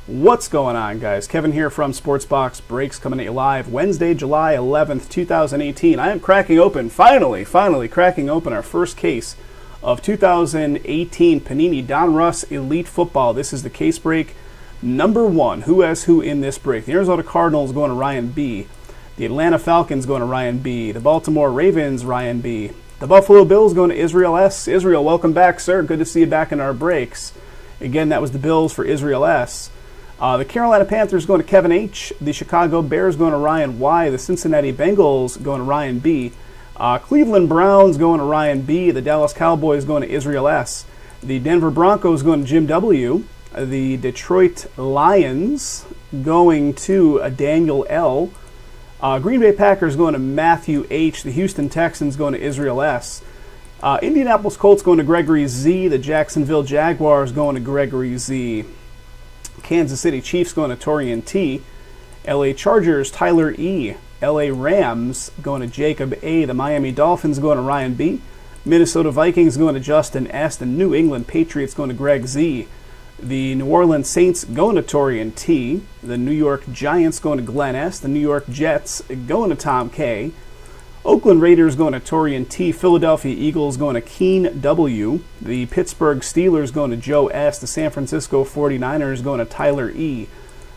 What's going on, guys? Kevin here from Sportsbox Breaks, coming at you live Wednesday, July 11th, 2018. I am cracking open, finally cracking open our first case of 2018 Panini Donruss Elite Football. This is the case break number 1. Who has who in this break? The Arizona Cardinals going to Ryan B. The Atlanta Falcons going to Ryan B. The Baltimore Ravens, Ryan B. The Buffalo Bills going to Israel S. Israel, welcome back, sir. Good to see you back in our breaks. Again, that was the Bills for Israel S. The Carolina Panthers going to Kevin H. The Chicago Bears going to Ryan Y. The Cincinnati Bengals going to Ryan B. Cleveland Browns going to Ryan B. The Dallas Cowboys going to Israel S. The Denver Broncos going to Jim W. The Detroit Lions going to Daniel L. Green Bay Packers going to Matthew H. The Houston Texans going to Israel S. Indianapolis Colts going to Gregory Z. The Jacksonville Jaguars going to Gregory Z. Kansas City Chiefs going to Torian T. LA Chargers, Tyler E. LA Rams going to Jacob A. The Miami Dolphins going to Ryan B. Minnesota Vikings going to Justin S. The New England Patriots going to Greg Z. The New Orleans Saints going to Torian T. The New York Giants going to Glenn S. The New York Jets going to Tom K. Oakland Raiders going to Torian T. Philadelphia Eagles going to Keen W. The Pittsburgh Steelers going to Joe S. The San Francisco 49ers going to Tyler E.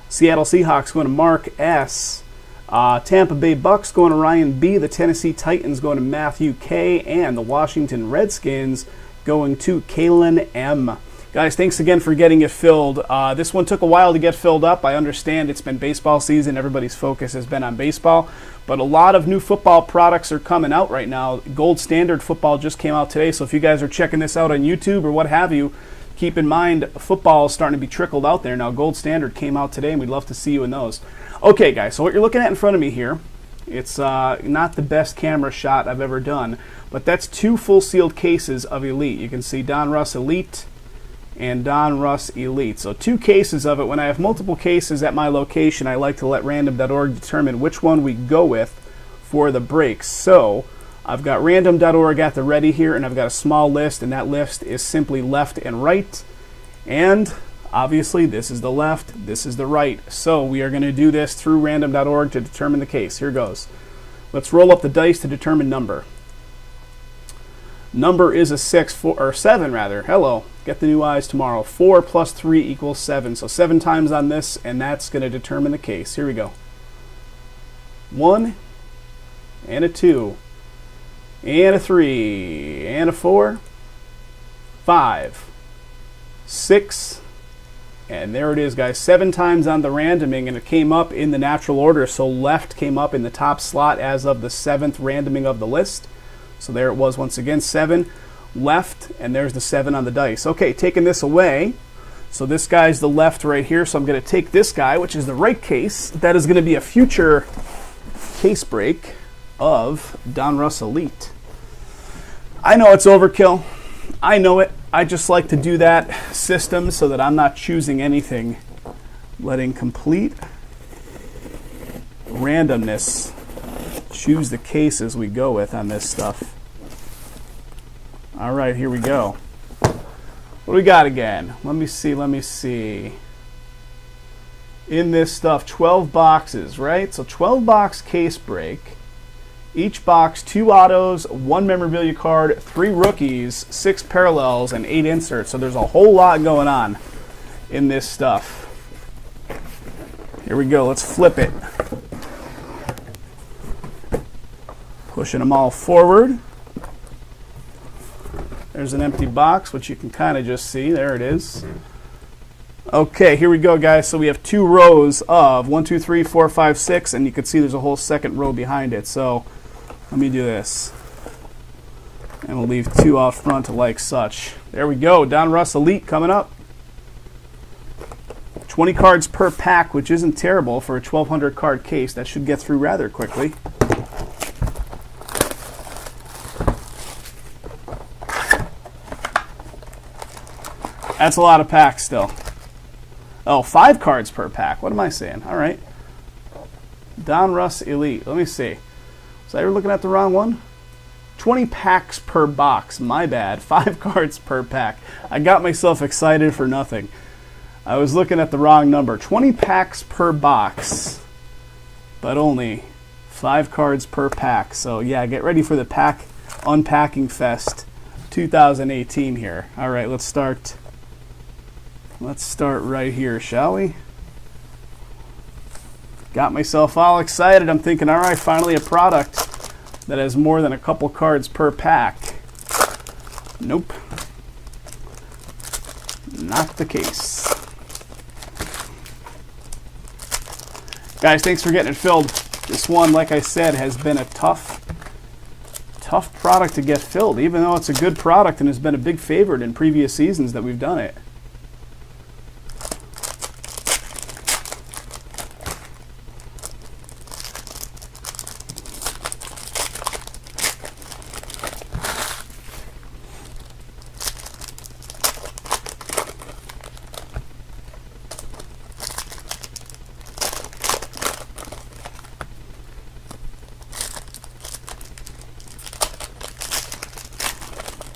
Seattle Seahawks going to Mark S. Tampa Bay Bucks going to Ryan B. The Tennessee Titans going to Matthew K. And the Washington Redskins going to Kalen M. Guys, thanks again for getting it filled. This one took a while to get filled up. I understand it's been baseball season. Everybody's focus has been on baseball. But a lot of new football products are coming out right now. Gold Standard football just came out today. So if you guys are checking this out on YouTube or what have you, keep in mind football is starting to be trickled out there now. Gold Standard came out today, and we'd love to see you in those. Okay, guys, so what you're looking at in front of me here, it's not the best camera shot I've ever done, but that's 2 full-sealed cases of Elite. You can see Donruss Elite and Donruss Elite. So 2 cases of it. When I have multiple cases at my location, I like to let random.org determine which one we go with for the breaks. So I've got random.org at the ready here, and I've got a small list, and that list is simply left and right. And obviously this is the left, this is the right. So we are going to do this through random.org to determine the case. Here goes. Let's roll up the dice to determine number. Number is a 7 rather. Hello. Get the new eyes tomorrow. 4 plus 3 equals 7. So 7 times on this, and that's going to determine the case. Here we go. 1 and a 2 and a 3 and a 4, 5, 6, and there it is, guys. 7 times on the randoming, and it came up in the natural order. So left came up in the top slot as of the 7th randoming of the list. So there it was once again, 7 left, and there's the 7 on the dice. Okay, taking this away. So this guy's the left right here, so I'm going to take this guy, which is the right case. That is going to be a future case break of Donruss Elite. I know it's overkill. I know it. I just like to do that system so that I'm not choosing anything, letting complete randomness choose the cases we go with on this stuff. All right, here we go. What do we got again? Let me see. In this stuff, 12 boxes, right? So 12 box case break. Each box, 2 autos, 1 memorabilia card, 3 rookies, 6 parallels, and 8 inserts. So there's a whole lot going on in this stuff. Here we go. Let's flip it. Pushing them all forward. There's an empty box, which you can kind of just see. There it is. Okay, here we go, guys. So we have 2 rows of 1, 2, 3, 4, 5, 6, and you can see there's a whole second row behind it. So let me do this. And we'll leave 2 out front like such. There we go. Donruss Elite coming up. 20 cards per pack, which isn't terrible for a 1,200 card case. That should get through rather quickly. That's a lot of packs still. Oh, 5 cards per pack. What am I saying? All right. Donruss Elite. Let me see. Was I ever looking at the wrong one? 20 packs per box. My bad. 5 cards per pack. I got myself excited for nothing. I was looking at the wrong number. 20 packs per box, but only 5 cards per pack. So yeah, get ready for the pack unpacking fest 2018 here. All right, let's start right here, shall we? Got myself all excited. I'm thinking, all right, finally a product that has more than a couple cards per pack. Nope. Not the case. Guys, thanks for getting it filled. This one, like I said, has been a tough product to get filled, even though it's a good product and has been a big favorite in previous seasons that we've done it.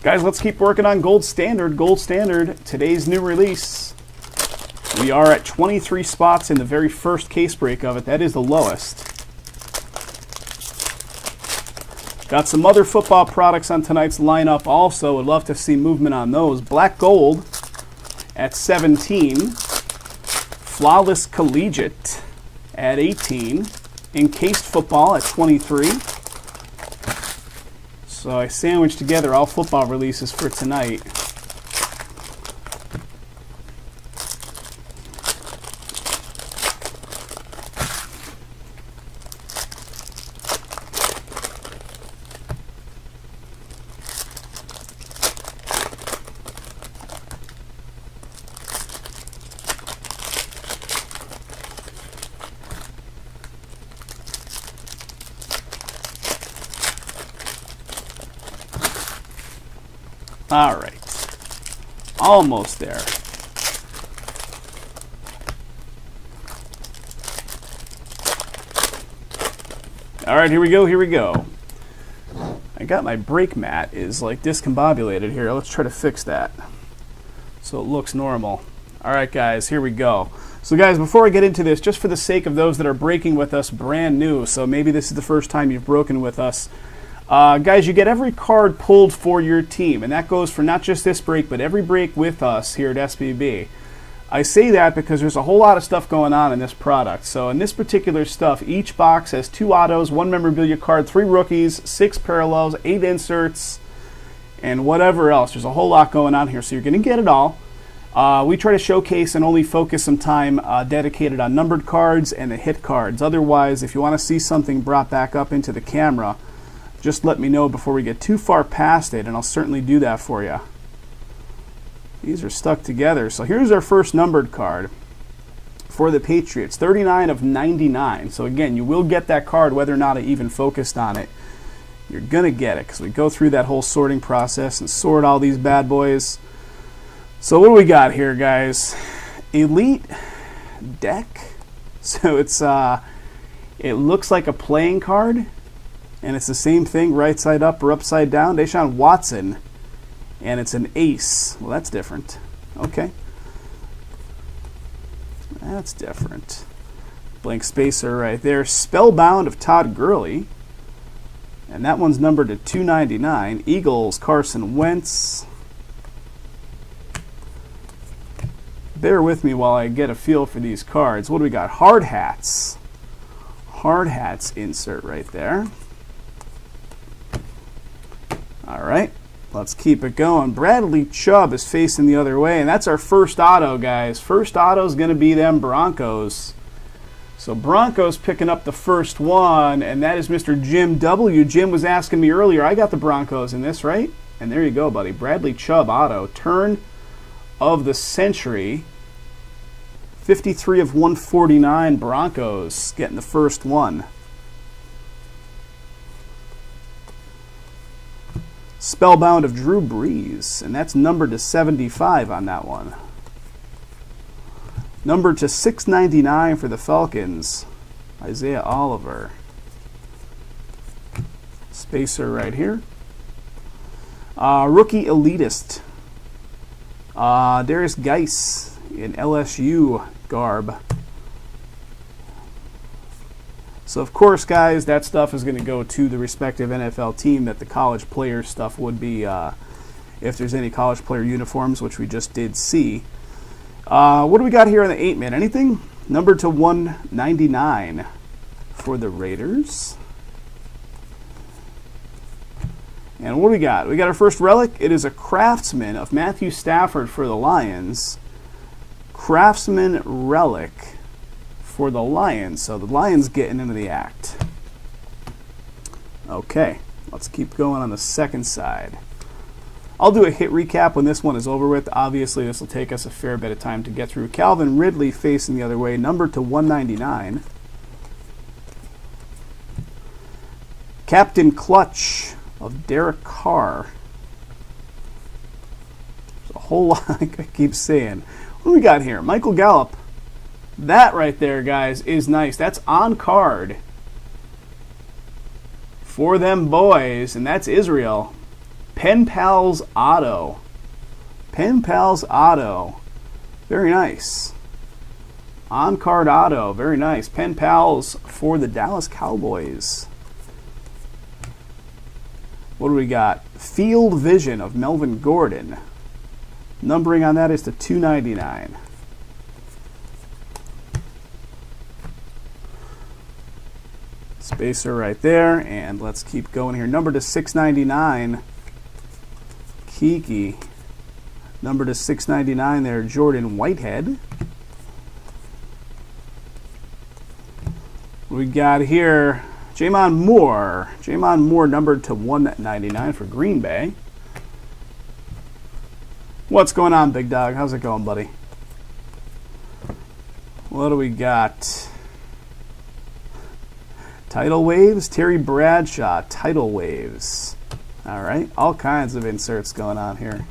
Guys, let's keep working on Gold Standard. Gold Standard, today's new release. We are at 23 spots in the very first case break of it. That is the lowest. Got some other football products on tonight's lineup also. Would love to see movement on those. Black Gold at 17. Flawless Collegiate at 18. Encased Football at 23. So I sandwiched together all football releases for tonight. All right, almost there. All right, here we go. I got my brake mat is like discombobulated here. Let's try to fix that so it looks normal. All right, guys, here we go. So guys, before I get into this, just for the sake of those that are breaking with us brand new, so maybe this is the first time you've broken with us, guys, you get every card pulled for your team, and that goes for not just this break, but every break with us here at SBB. I say that because there's a whole lot of stuff going on in this product. So in this particular stuff, each box has 2 autos, 1 memorabilia card, 3 rookies, 6 parallels, 8 inserts, and whatever else. There's a whole lot going on here, so you're going to get it all. We try to showcase and only focus some time dedicated on numbered cards and the hit cards. Otherwise, if you want to see something brought back up into the camera, just let me know before we get too far past it, and I'll certainly do that for you. These are stuck together. So here's our first numbered card for the Patriots, 39 of 99. So again, you will get that card whether or not I even focused on it. You're going to get it because we go through that whole sorting process and sort all these bad boys. So what do we got here, guys? Elite deck. So it's it looks like a playing card. And it's the same thing, right side up or upside down. Deshaun Watson, and it's an ace. Well, that's different. Okay. That's different. Blank spacer right there. Spellbound of Todd Gurley. And that one's numbered to 299. Eagles, Carson Wentz. Bear with me while I get a feel for these cards. What do we got? Hard hats. Hard hats insert right there. All right, let's keep it going. Bradley Chubb is facing the other way, and that's our first auto, guys. First auto is going to be them Broncos. So Broncos picking up the first one, and that is Mr. Jim W. Jim was asking me earlier, I got the Broncos in this, right? And there you go, buddy. Bradley Chubb auto. Turn of the century. 53 of 149 Broncos getting the first one. Spellbound of Drew Brees, and that's numbered to 75 on that one. Numbered to 699 for the Falcons, Isaiah Oliver. Spacer right here. Rookie Elitist, Darius Geis. in LSU garb. So of course, guys, that stuff is going to go to the respective NFL team that the college player stuff would be, if there's any college player uniforms, which we just did see. What do we got here on the 8-man? Anything? Number to 199 for the Raiders. And what do we got? We got our first relic. It is a Craftsman of Matthew Stafford for the Lions. Craftsman relic for the Lions. So the Lions getting into the act. Okay, let's keep going on the second side. I'll do a hit recap when this one is over with. Obviously, this will take us a fair bit of time to get through. Calvin Ridley facing the other way, number to 199. Captain Clutch of Derek Carr. There's a whole lot I keep saying. What do we got here? Michael Gallup. That right there, guys, is nice. That's on card for them boys, and that's Israel. Pen Pals Auto. Pen Pals Auto. Very nice. On card auto. Very nice. Pen Pals for the Dallas Cowboys. What do we got? Field Vision of Melvin Gordon. Numbering on that is to 299. Spacer right there, and let's keep going here. Number to 699, Kiki. Number to 699 there, Jordan Whitehead. We got here Jamon Moore. Jamon Moore numbered to 199 for Green Bay. What's going on, big dog? How's it going, buddy? What do we got? Tidal Waves, Terry Bradshaw, Tidal Waves. All right, all kinds of inserts going on here.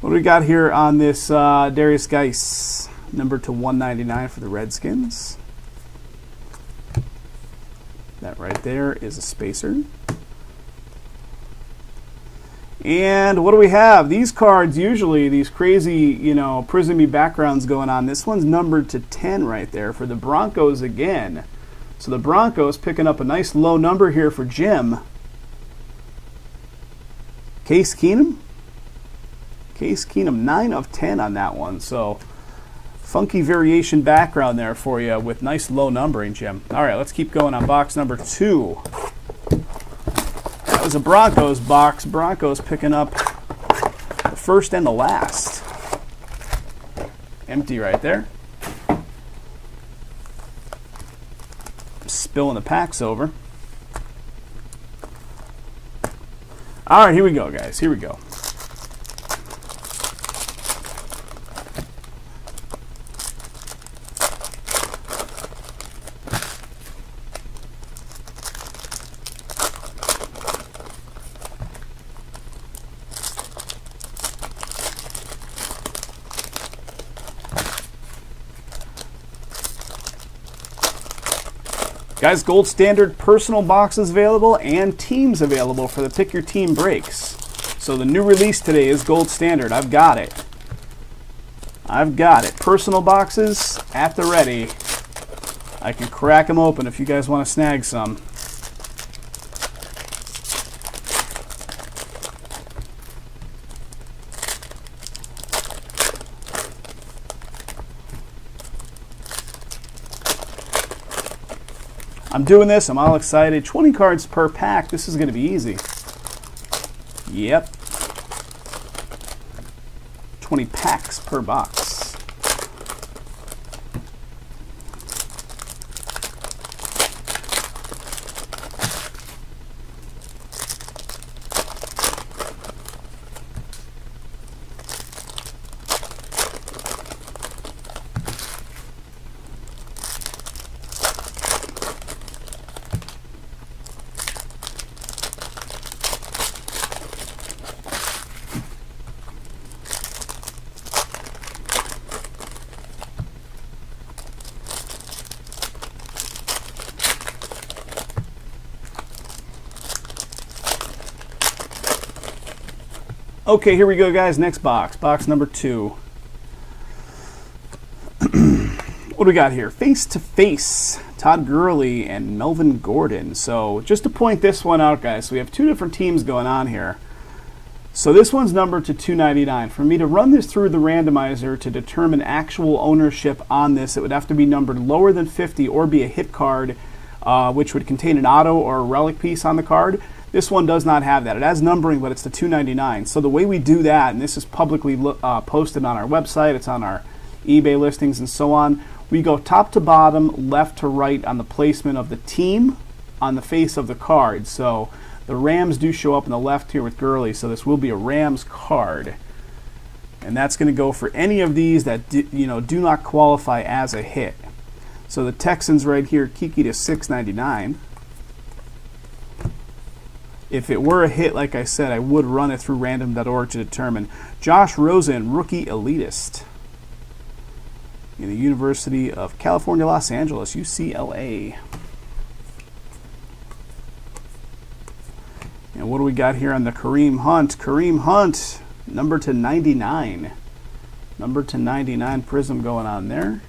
What do we got here on this Darius Geis, number to 199 for the Redskins? That right there is a spacer. And what do we have? These cards, usually these crazy, prismy backgrounds going on. This one's numbered to 10 right there for the Broncos again. So the Broncos picking up a nice low number here for Jim. Case Keenum. Case Keenum, 9 of 10 on that one. So funky variation background there for you with nice low numbering, Jim. All right, let's keep going on box number 2. That was a Broncos box. Broncos picking up the first and the last. Empty right there. Spilling the packs over. All right, here we go, guys. Here we go. Guys, Gold Standard personal boxes available and teams available for the Pick Your Team breaks. So the new release today is Gold Standard. I've got it. I've got it. Personal boxes at the ready. I can crack them open if you guys want to snag some. I'm doing this. I'm all excited. 20 cards per pack. This is going to be easy. Yep. 20 packs per box. Okay, here we go, guys. Next box. Box number 2. What do we got here? Face to Face, Todd Gurley and Melvin Gordon. So just to point this one out, guys, so we have two different teams going on here. So this one's numbered to 299. For me to run this through the randomizer to determine actual ownership on this, it would have to be numbered lower than 50 or be a hit card, which would contain an auto or a relic piece on the card. This one does not have that. It has numbering, but it's the 299. So the way we do that, and this is publicly posted on our website, it's on our eBay listings and so on, we go top to bottom, left to right on the placement of the team on the face of the card. So the Rams do show up on the left here with Gurley, so this will be a Rams card. And that's going to go for any of these that do not qualify as a hit. So the Texans right here, Kiki to 699. If it were a hit, like I said, I would run it through random.org to determine. Josh Rosen, rookie elitist in the University of California, Los Angeles, UCLA. And what do we got here on the Kareem Hunt? Kareem Hunt, number to 99. Number to 99 prism going on there.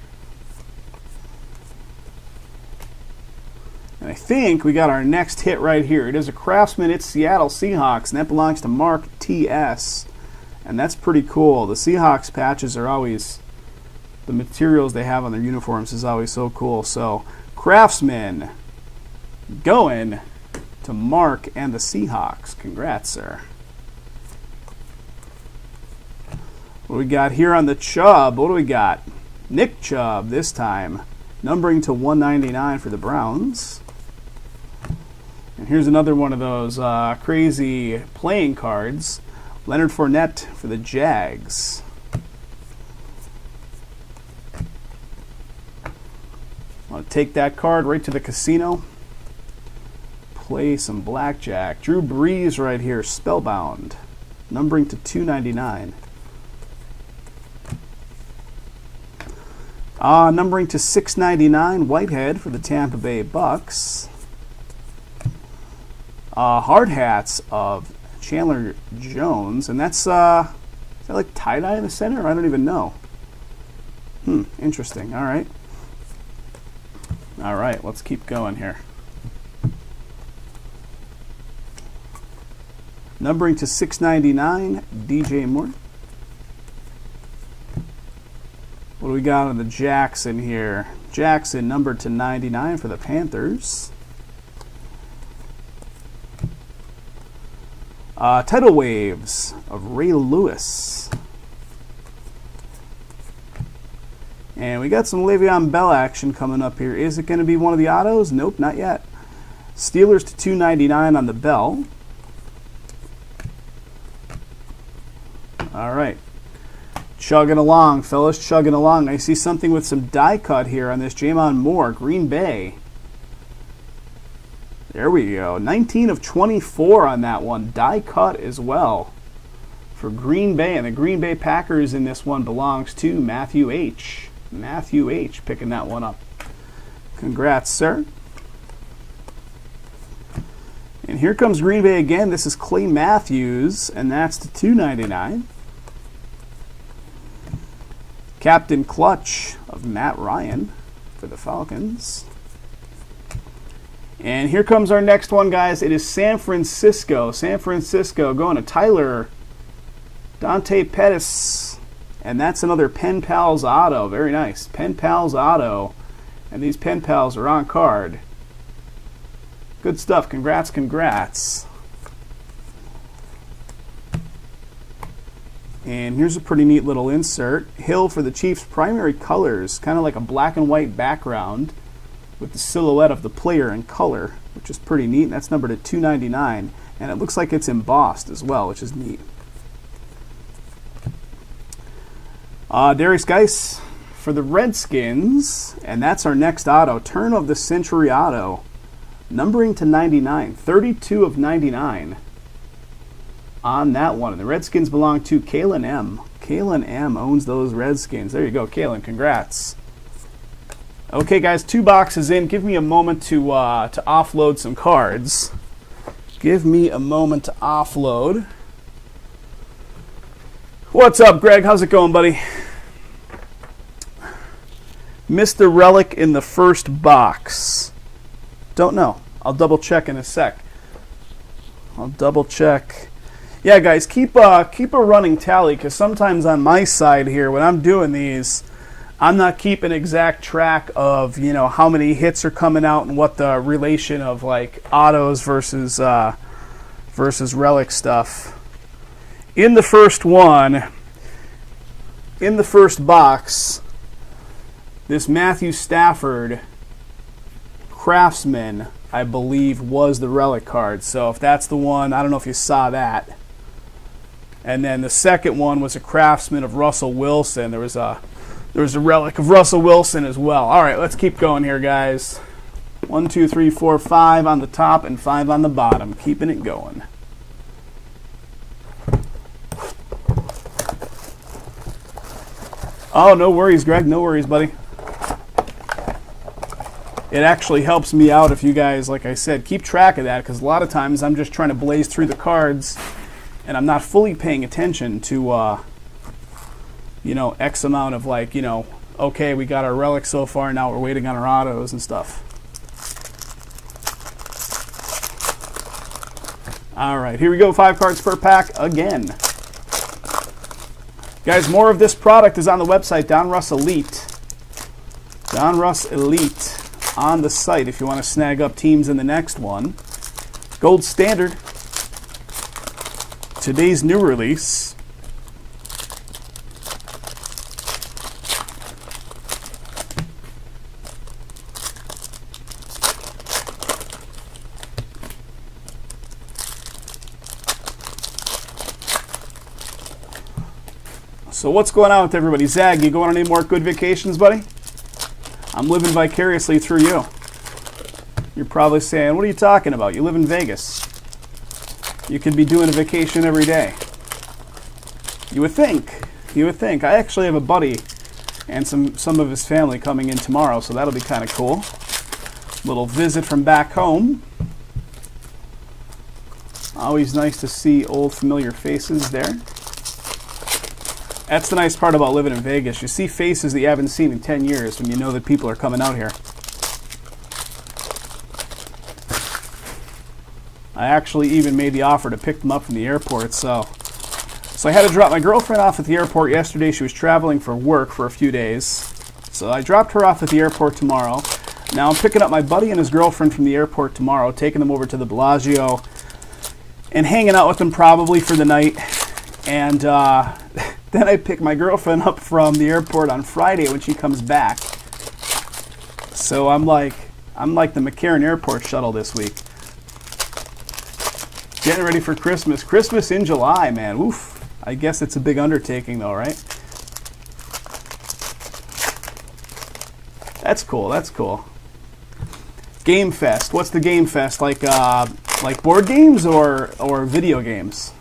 And I think we got our next hit right here. It is a Craftsman. It's Seattle Seahawks, and that belongs to Mark T.S. And that's pretty cool. The Seahawks patches are always, the materials they have on their uniforms is always so cool. So Craftsman going to Mark and the Seahawks. Congrats, sir. What do we got here on the Chubb? What do we got? Nick Chubb this time. Numbering to 199 for the Browns. And here's another one of those crazy playing cards. Leonard Fournette for the Jags. Want to take that card right to the casino. Play some blackjack. Drew Brees right here, Spellbound. Numbering to 299. Numbering to 699, Whitehead for the Tampa Bay Bucks. Hard hats of Chandler Jones, and that's is that like tie-dye in the center? I don't even know. Interesting. All right, let's keep going here. Numbering to 699, DJ Moore. What do we got on the Jackson here? Jackson, numbered to 99 for the Panthers. Tidal Waves of Ray Lewis. And we got some Le'Veon Bell action coming up here. Is it going to be one of the autos? Nope, not yet. Steelers to 299 on the Bell. All right. Chugging along, fellas, chugging along. I see something with some die cut here on this Jamon Moore, Green Bay. There we go. 19 of 24 on that one. Die cut as well for Green Bay. And the Green Bay Packers in this one belongs to Matthew H. Matthew H. picking that one up. Congrats, sir. And here comes Green Bay again. This is Clay Matthews, and that's to 299. Captain Clutch of Matt Ryan for the Falcons. And here comes our next one, guys. It is San Francisco. San Francisco going to Tyler Dante Pettis. And that's another Pen Pals auto. Very nice. Pen Pals auto. And these Pen Pals are on card. Good stuff. Congrats, congrats. And here's a pretty neat little insert. Hill for the Chiefs' primary colors. Kind of like a black and white background with the silhouette of the player in color, which is pretty neat. And that's numbered at 299. And it looks like it's embossed as well, which is neat. Darius Geis for the Redskins. And that's our next auto. Turn of the Century auto. Numbering to 99. 32 of 99 on that one. And the Redskins belong to Kalen M. Kalen M owns those Redskins. There you go, Kalen. Congrats. Okay, guys, 2 boxes in. Give me a moment to offload some cards. Give me a moment to offload. What's up, Greg? How's it going, buddy? Missed a relic in the first box. Don't know. I'll double check in a sec. I'll double check. Yeah, guys, keep a running tally, because sometimes on my side here, when I'm doing these, I'm not keeping exact track of, you know, how many hits are coming out and what the relation of like autos versus relic stuff. In the first one, in the first box, this Matthew Stafford Craftsman, I believe, was the relic card. So if that's the one, I don't know if you saw that. And then the second one was a Craftsman of Russell Wilson. There was a relic of Russell Wilson as well. All right, let's keep going here, guys. 1, 2, 3, 4, 5 on the top and 5 on the bottom. Keeping it going. Oh, no worries, Greg. No worries, buddy. It actually helps me out if you guys, like I said, keep track of that, because a lot of times I'm just trying to blaze through the cards and I'm not fully paying attention to, you know, X amount of, like, you know, okay, we got our relics so far, now we're waiting on our autos and stuff. All right, here we go. 5 cards per pack again. Guys, more of this product is on the website, Donruss Elite. Donruss Elite on the site if you want to snag up teams in the next one. Gold Standard. Today's new release. So what's going on with everybody? Zag, you going on any more good vacations, buddy? I'm living vicariously through you. You're probably saying, what are you talking about? You live in Vegas. You could be doing a vacation every day. You would think. You would think. I actually have a buddy and some of his family coming in tomorrow, so that'll be kind of cool. Little visit from back home. Always nice to see old familiar faces there. That's the nice part about living in Vegas. You see faces that you haven't seen in 10 years when you know that people are coming out here. I actually even made the offer to pick them up from the airport. So I had to drop my girlfriend off at the airport yesterday. She was traveling for work for a few days. So I dropped her off at the airport tomorrow. Now I'm picking up my buddy and his girlfriend from the airport tomorrow, taking them over to the Bellagio and hanging out with them probably for the night. And then I pick my girlfriend up from the airport on Friday when she comes back. So I'm like the McCarran Airport shuttle this week. Getting ready for Christmas. Christmas in July, man. Oof. I guess it's a big undertaking though, right? That's cool. That's cool. Game Fest. What's the Game Fest? Like board games or video games?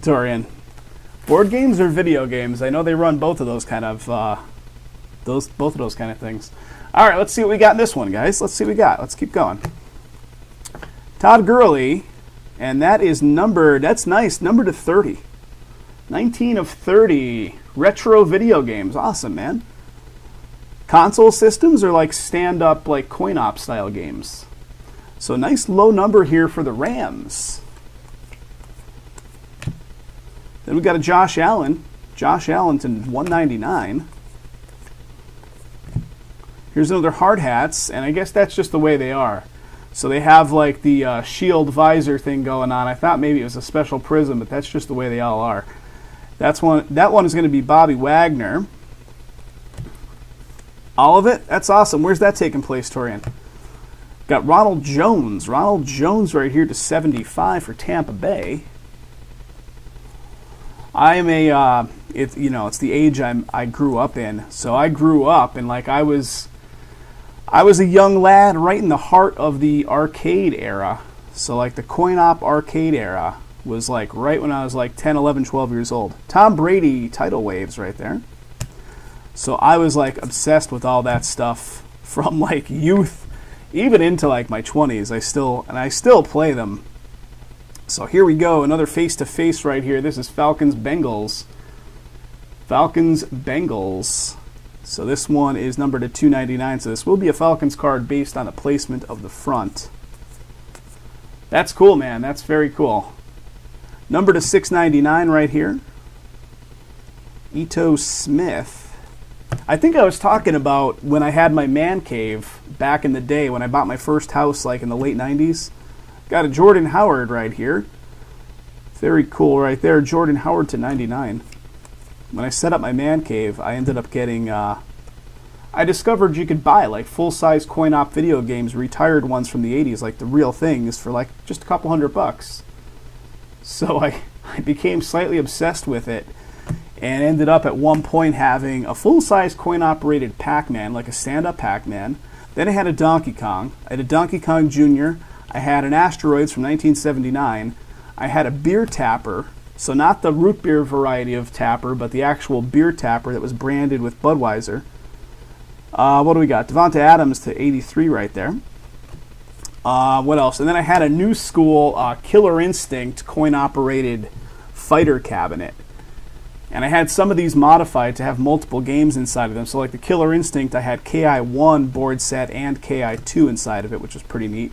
Dorian, board games or video games? I know they run both of those kind of both of those kind of things. All right, let's see what we got in this one, guys. Let's see what we got. Let's keep going. Todd Gurley, and that is numbered. That's nice. Numbered to 30. 19 of 30 retro video games. Awesome, man. Console systems are like stand-up, like coin-op style games. So nice low number here for the Rams. Then we got a Josh Allen. Josh Allen to 199. Here's another hard hats, and I guess that's just the way they are. So they have like the shield visor thing going on. I thought maybe it was a special prism, but that's just the way they all are. That one is going to be Bobby Wagner. All of it? That's awesome. Where's that taking place, Torian? Got Ronald Jones. Ronald Jones right here to 75 for Tampa Bay. I am it's the age I grew up in. So I grew up and like I was a young lad right in the heart of the arcade era. So like the coin-op arcade era was like right when I was like 10, 11, 12 years old. Tom Brady tidal waves right there. So I was like obsessed with all that stuff from like youth even into like my 20s. I still play them So here we go, another face-to-face right here. This is Falcons-Bengals. Falcons-Bengals. So this one is numbered to 299. So this will be a Falcons card based on the placement of the front. That's cool, man. That's very cool. Numbered to 699 right here. Ito Smith. I think I was talking about when I had my man cave back in the day when I bought my first house, like in the late 90s. Got a Jordan Howard right here. Very cool right there. Jordan Howard to 99. When I set up my man cave, I ended up getting, I discovered you could buy like full-size coin-op video games, retired ones from the 80s, like the real things, for like just a couple $100. So I became slightly obsessed with it and ended up at one point having a full-size coin-operated Pac-Man, like a stand-up Pac-Man. Then I had a Donkey Kong. I had a Donkey Kong Jr. I had an Asteroids from 1979. I had a beer tapper. So not the root beer variety of tapper, but the actual beer tapper that was branded with Budweiser. What do we got? Devonta Adams to 83 right there. What else? And then I had a new school Killer Instinct coin-operated fighter cabinet. And I had some of these modified to have multiple games inside of them. So like the Killer Instinct, I had KI-1 board set and KI-2 inside of it, which was pretty neat.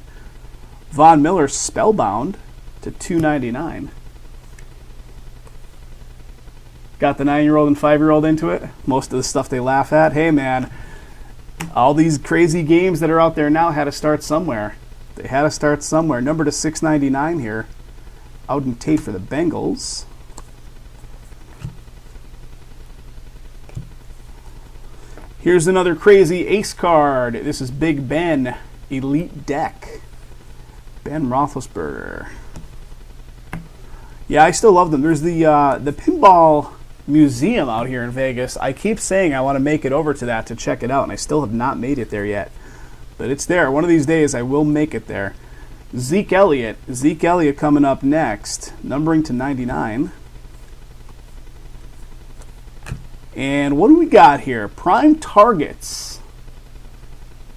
Von Miller Spellbound to 299. Got the 9-year-old and 5-year-old into it. Most of the stuff they laugh at. Hey, man, all these crazy games that are out there now had to start somewhere. They had to start somewhere. Number to 699 here. Auden Tate for the Bengals. Here's another crazy ace card. This is Big Ben Elite Deck. Ben Roethlisberger. Yeah, I still love them. There's the pinball museum out here in Vegas. I keep saying I want to make it over to that to check it out, and I still have not made it there yet. But it's there. One of these days I will make it there. Zeke Elliott. Zeke Elliott coming up next. Numbering to 99. And what do we got here? Prime targets.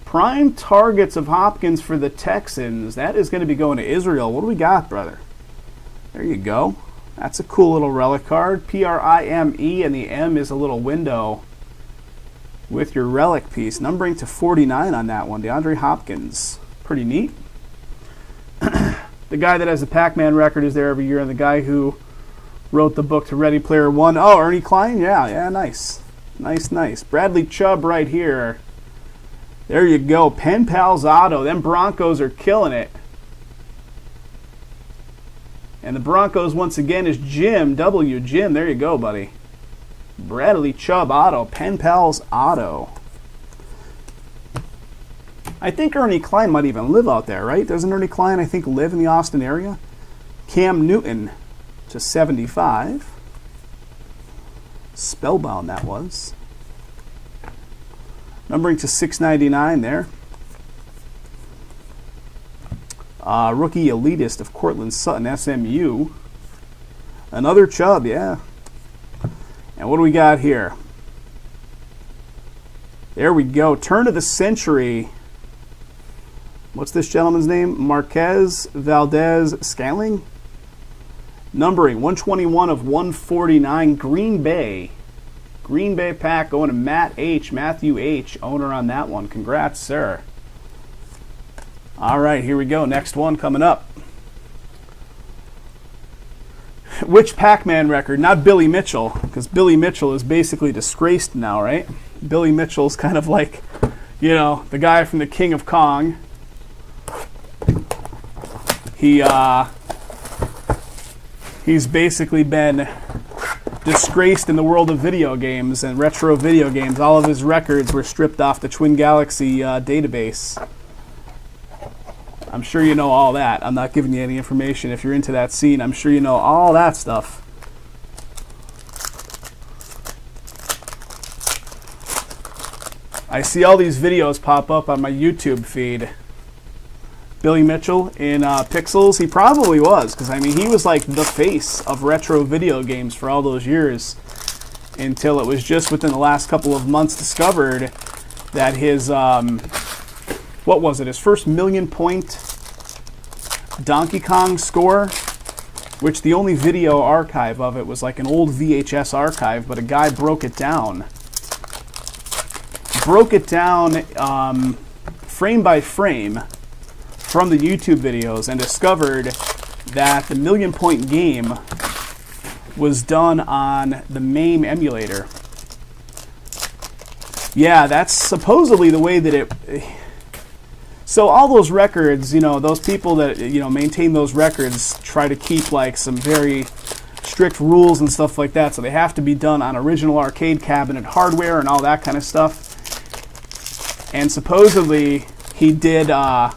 Prime targets of Hopkins for the Texans. That is going to be going to Israel. What do we got, brother? There you go. That's a cool little relic card. Prime, and the M is a little window with your relic piece. Numbering to 49 on that one. DeAndre Hopkins. Pretty neat. The guy that has the Pac-Man record is there every year, and the guy who wrote the book to Ready Player One. Oh, Ernie Klein? Yeah, nice. Nice. Bradley Chubb right here. There you go. Pen Pals Auto. Them Broncos are killing it. And the Broncos, once again, is Jim W. Jim, there you go, buddy. Bradley Chubb Auto. Pen Pals Auto. I think Ernie Klein might even live out there, right? Doesn't Ernie Klein, I think, live in the Austin area? Cam Newton to 75. Spellbound, that was. Numbering to 699 there. Rookie elitist of Cortland Sutton, SMU. Another Chubb, yeah. And what do we got here? There we go. Turn of the century. What's this gentleman's name? Marquez Valdez Scaling. Numbering 121 of 149. Green Bay. Green Bay pack going to Matthew H. Owner on that one. Congrats, sir. All right, here we go. Next one coming up. Which Pac-Man record? Not Billy Mitchell, because Billy Mitchell is basically disgraced now, right? Billy Mitchell's kind of like, you know, the guy from the King of Kong. He's basically been disgraced in the world of video games and retro video games. All of his records were stripped off the Twin Galaxy database. I'm sure you know all that. I'm not giving you any information. If you're into that scene, I'm sure you know all that stuff. I see all these videos pop up on my YouTube feed. Billy Mitchell in Pixels. He probably was, because I mean he was like the face of retro video games for all those years, until it was just within the last couple of months discovered that his what was it, his first 1,000,000 point Donkey Kong score which the only video archive of it was like an old VHS archive, but a guy broke it down. Frame by frame from the YouTube videos and discovered that the Million Point Game was done on the MAME emulator. Yeah, that's supposedly the way that it... So all those records, you know, those people that, you know, maintain those records try to keep like some very strict rules and stuff like that. So they have to be done on original arcade cabinet hardware and all that kind of stuff. And supposedly he did the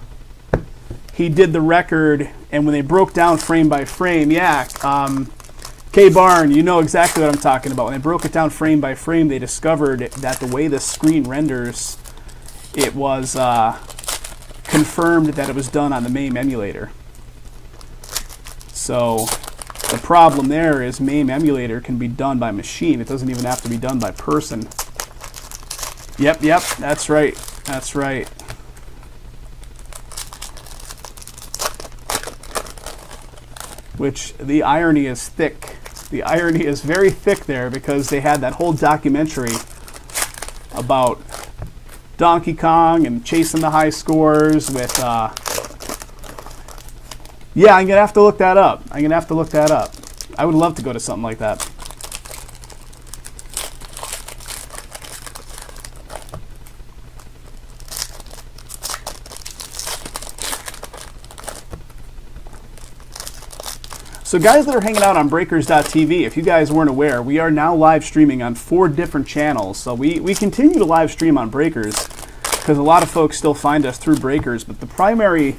record, and when they broke down frame by frame, yeah, K-Barn, you know exactly what I'm talking about. When they broke it down frame by frame, they discovered that the way the screen renders, it was confirmed that it was done on the MAME emulator. So the problem there is MAME emulator can be done by machine. It doesn't even have to be done by person. Yep, that's right. That's right. Which the irony is thick. The irony is very thick there, because they had that whole documentary about Donkey Kong and chasing the high scores with, yeah, I'm going to have to look that up. I would love to go to something like that. So guys that are hanging out on Breakers.tv, if you guys weren't aware, we are now live streaming on 4 different channels. So we continue to live stream on Breakers because a lot of folks still find us through Breakers. But the primarily,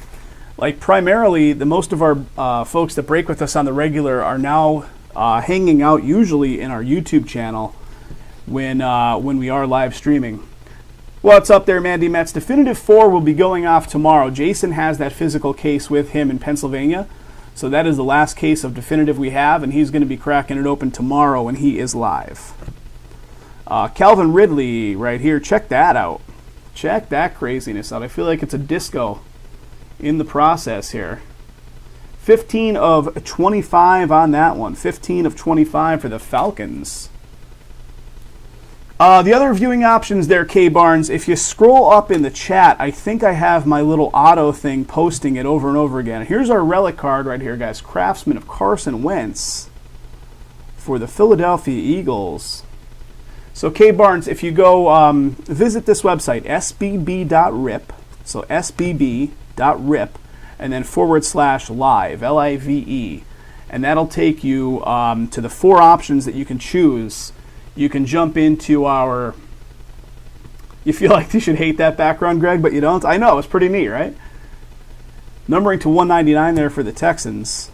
the most of our folks that break with us on the regular are now hanging out usually in our YouTube channel when we are live streaming. What's up there, Mandy Metz? Definitive 4 will be going off tomorrow. Jason has that physical case with him in Pennsylvania. So that is the last case of Definitive we have, and he's going to be cracking it open tomorrow when he is live. Calvin Ridley right here, check that out. Check that craziness out. I feel like it's a disco in the process here. 15 of 25 on that one. 15 of 25 for the Falcons. The other viewing options there, K Barnes, if you scroll up in the chat, I think I have my little auto thing posting it over and over again. Here's our relic card right here, guys. Craftsman of Carson Wentz for the Philadelphia Eagles. So K Barnes, if you go visit this website, sbb.rip, so sbb.rip, and then /live, L-I-V-E, and that'll take you to the 4 options that you can choose. You can jump into our... You feel like you should hate that background, Greg, but you don't? I know, it's pretty neat, right? Numbering to 199 there for the Texans.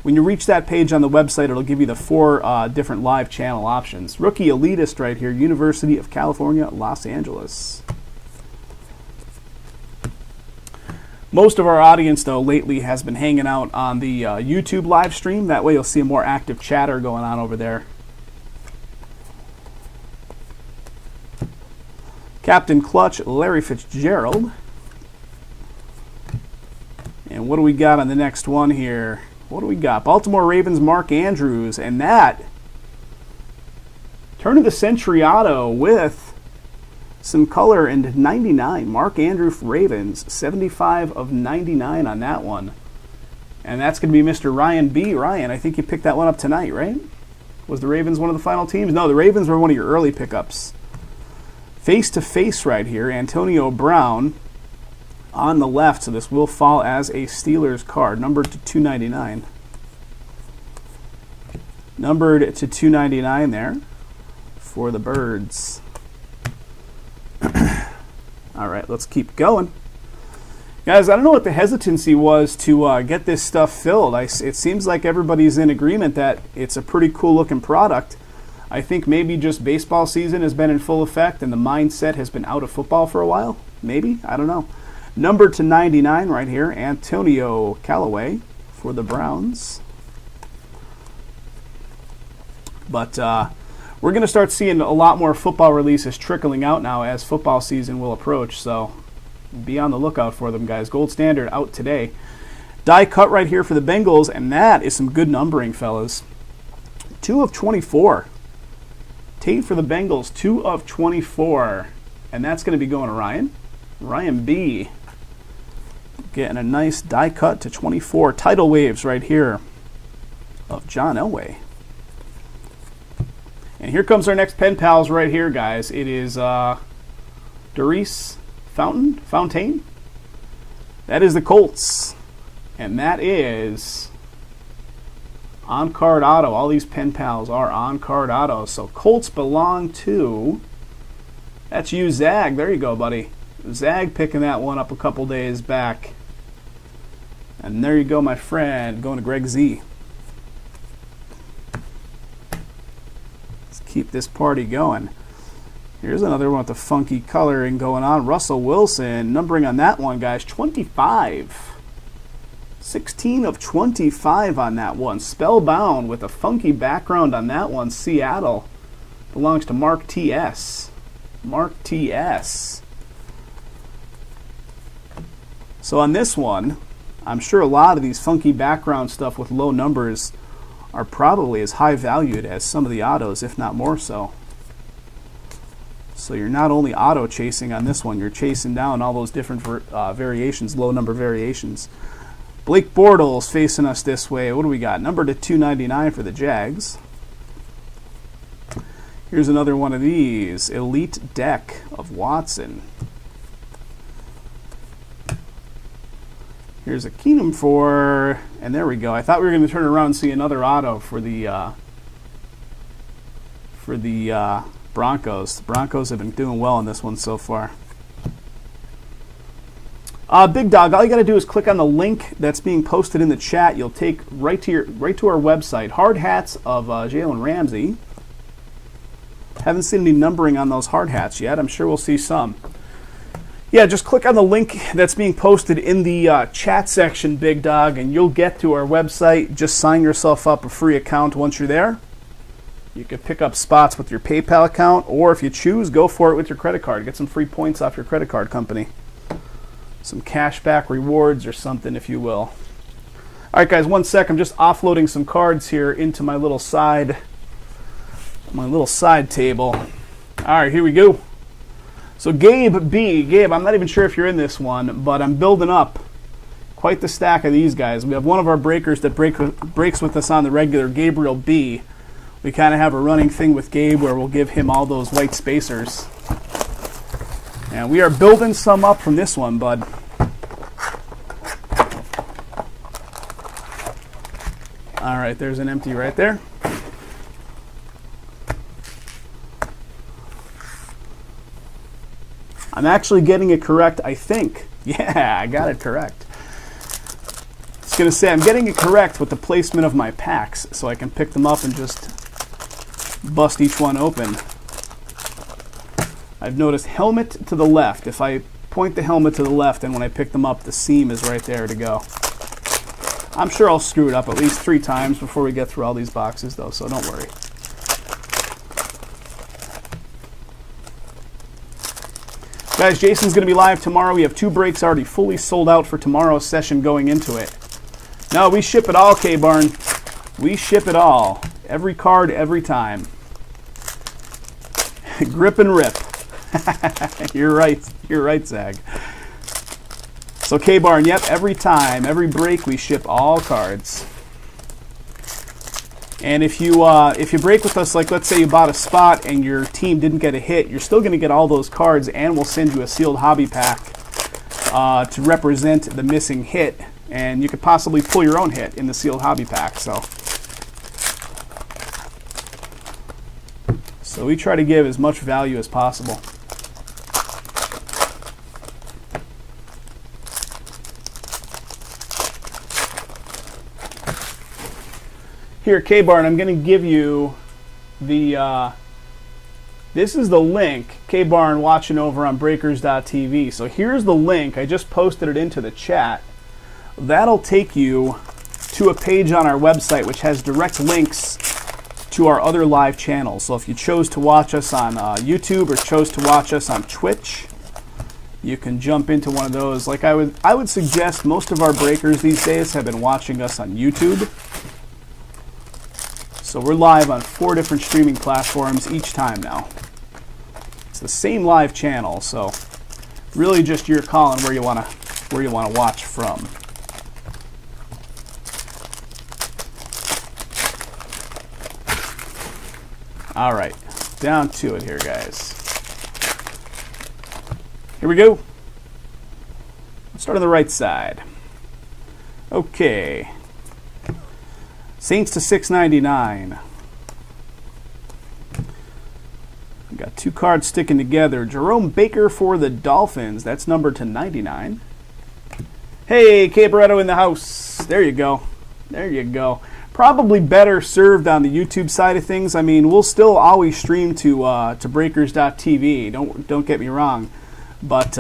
When you reach that page on the website, it'll give you the 4 different live channel options. Rookie Elitist right here, University of California, Los Angeles. Most of our audience, though, lately has been hanging out on the YouTube live stream. That way you'll see a more active chatter going on over there. Captain Clutch, Larry Fitzgerald. And what do we got on the next one here? What do we got? Baltimore Ravens, Mark Andrews. And that turn of the century auto with some color and 99. Mark Andrews Ravens, 75 of 99 on that one. And that's going to be Mr. Ryan B. Ryan, I think you picked that one up tonight, right? Was the Ravens one of the final teams? No, the Ravens were one of your early pickups. Face-to-face right here, Antonio Brown on the left, so this will fall as a Steelers card, numbered to 299. Numbered to 299 there for the Birds. All right, let's keep going. Guys, I don't know what the hesitancy was to get this stuff filled. It seems like everybody's in agreement that it's a pretty cool-looking product. I think maybe just baseball season has been in full effect and the mindset has been out of football for a while. Maybe. I don't know. Number to 99 right here, Antonio Callaway for the Browns. But we're going to start seeing a lot more football releases trickling out now as football season will approach. So be on the lookout for them, guys. Gold Standard out today. Die cut right here for the Bengals, and that is some good numbering, fellas. 2 of 24. Tate for the Bengals, 2 of 24. And that's going to be going to Ryan. Ryan B. Getting a nice die cut to 24. Tidal waves right here of John Elway. And here comes our next pen pals right here, guys. It is Doris Fontaine. That is the Colts. And that is on-card auto. All these pen pals are on-card auto. So Colts belong to... That's you, Zag. There you go, buddy. Zag picking that one up a couple days back. And there you go, my friend. Going to Greg Z. Let's keep this party going. Here's another one with the funky coloring going on. Russell Wilson. Numbering on that one, guys, 25. 16 of 25 on that one. Spellbound with a funky background on that one. Seattle. Belongs to Mark T.S. Mark T.S. So on this one, I'm sure a lot of these funky background stuff with low numbers are probably as high valued as some of the autos, if not more so. So you're not only auto chasing on this one, you're chasing down all those different variations, low number variations. Blake Bortles facing us this way. What do we got? Number to 299 for the Jags. Here's another one of these. Elite deck of Watson. Here's a Keenum for, and there we go. I thought we were going to turn around and see another auto for the Broncos. The Broncos have been doing well in this one so far. Big Dog, all you got to do is click on the link that's being posted in the chat. You'll take right to our website. Hard hats of Jalen Ramsey. Haven't seen any numbering on those hard hats yet. I'm sure we'll see some. Yeah, just click on the link that's being posted in the chat section, Big Dog, and you'll get to our website. Just sign yourself up a free account once you're there. You can pick up spots with your PayPal account, or if you choose, go for it with your credit card. Get some free points off your credit card company. Some cashback rewards or something, if you will. All right, guys, 1 sec. I'm just offloading some cards here into my little side table. All right, here we go. So Gabe B. Gabe, I'm not even sure if you're in this one, but I'm building up quite the stack of these guys. We have one of our breakers that breaks with us on the regular, Gabriel B. We kind of have a running thing with Gabe where we'll give him all those white spacers. And we are building some up from this one, bud. All right, there's an empty right there. I'm actually getting it correct, I think. Yeah, I got it correct. I was going to say I'm getting it correct with the placement of my packs so I can pick them up and just bust each one open. I've noticed helmet to the left. If I point the helmet to the left and when I pick them up, the seam is right there to go. I'm sure I'll screw it up at least 3 times before we get through all these boxes, though, so don't worry. Guys, Jason's going to be live tomorrow. We have 2 breaks already fully sold out for tomorrow's session going into it. No, we ship it all, K-Barn. We ship it all. Every card, every time. Grip and rip. You're right. You're right, Zag. So K-Barn, yep, every time, every break, we ship all cards. And if you break with us, like let's say you bought a spot and your team didn't get a hit, you're still going to get all those cards, and we'll send you a sealed hobby pack to represent the missing hit. And you could possibly pull your own hit in the sealed hobby pack. So we try to give as much value as possible. Here, K-Barn, I'm going to give you the, this is the link, K-Barn watching over on breakers.tv. So here's the link. I just posted it into the chat. That'll take you to a page on our website which has direct links to our other live channels. So if you chose to watch us on YouTube or chose to watch us on Twitch, you can jump into one of those. Like I would suggest most of our breakers these days have been watching us on YouTube. So we're live on 4 different streaming platforms each time now. It's the same live channel, so really just your call on where you want to watch from. All right, down to it here, guys. Here we go. Let's start on the right side. Okay. Saints to 699. We got 2 cards sticking together. Jerome Baker for the Dolphins. That's numbered to 99. Hey, Caporetto in the house. There you go. There you go. Probably better served on the YouTube side of things. I mean, we'll still always stream to breakers.tv. Don't get me wrong, but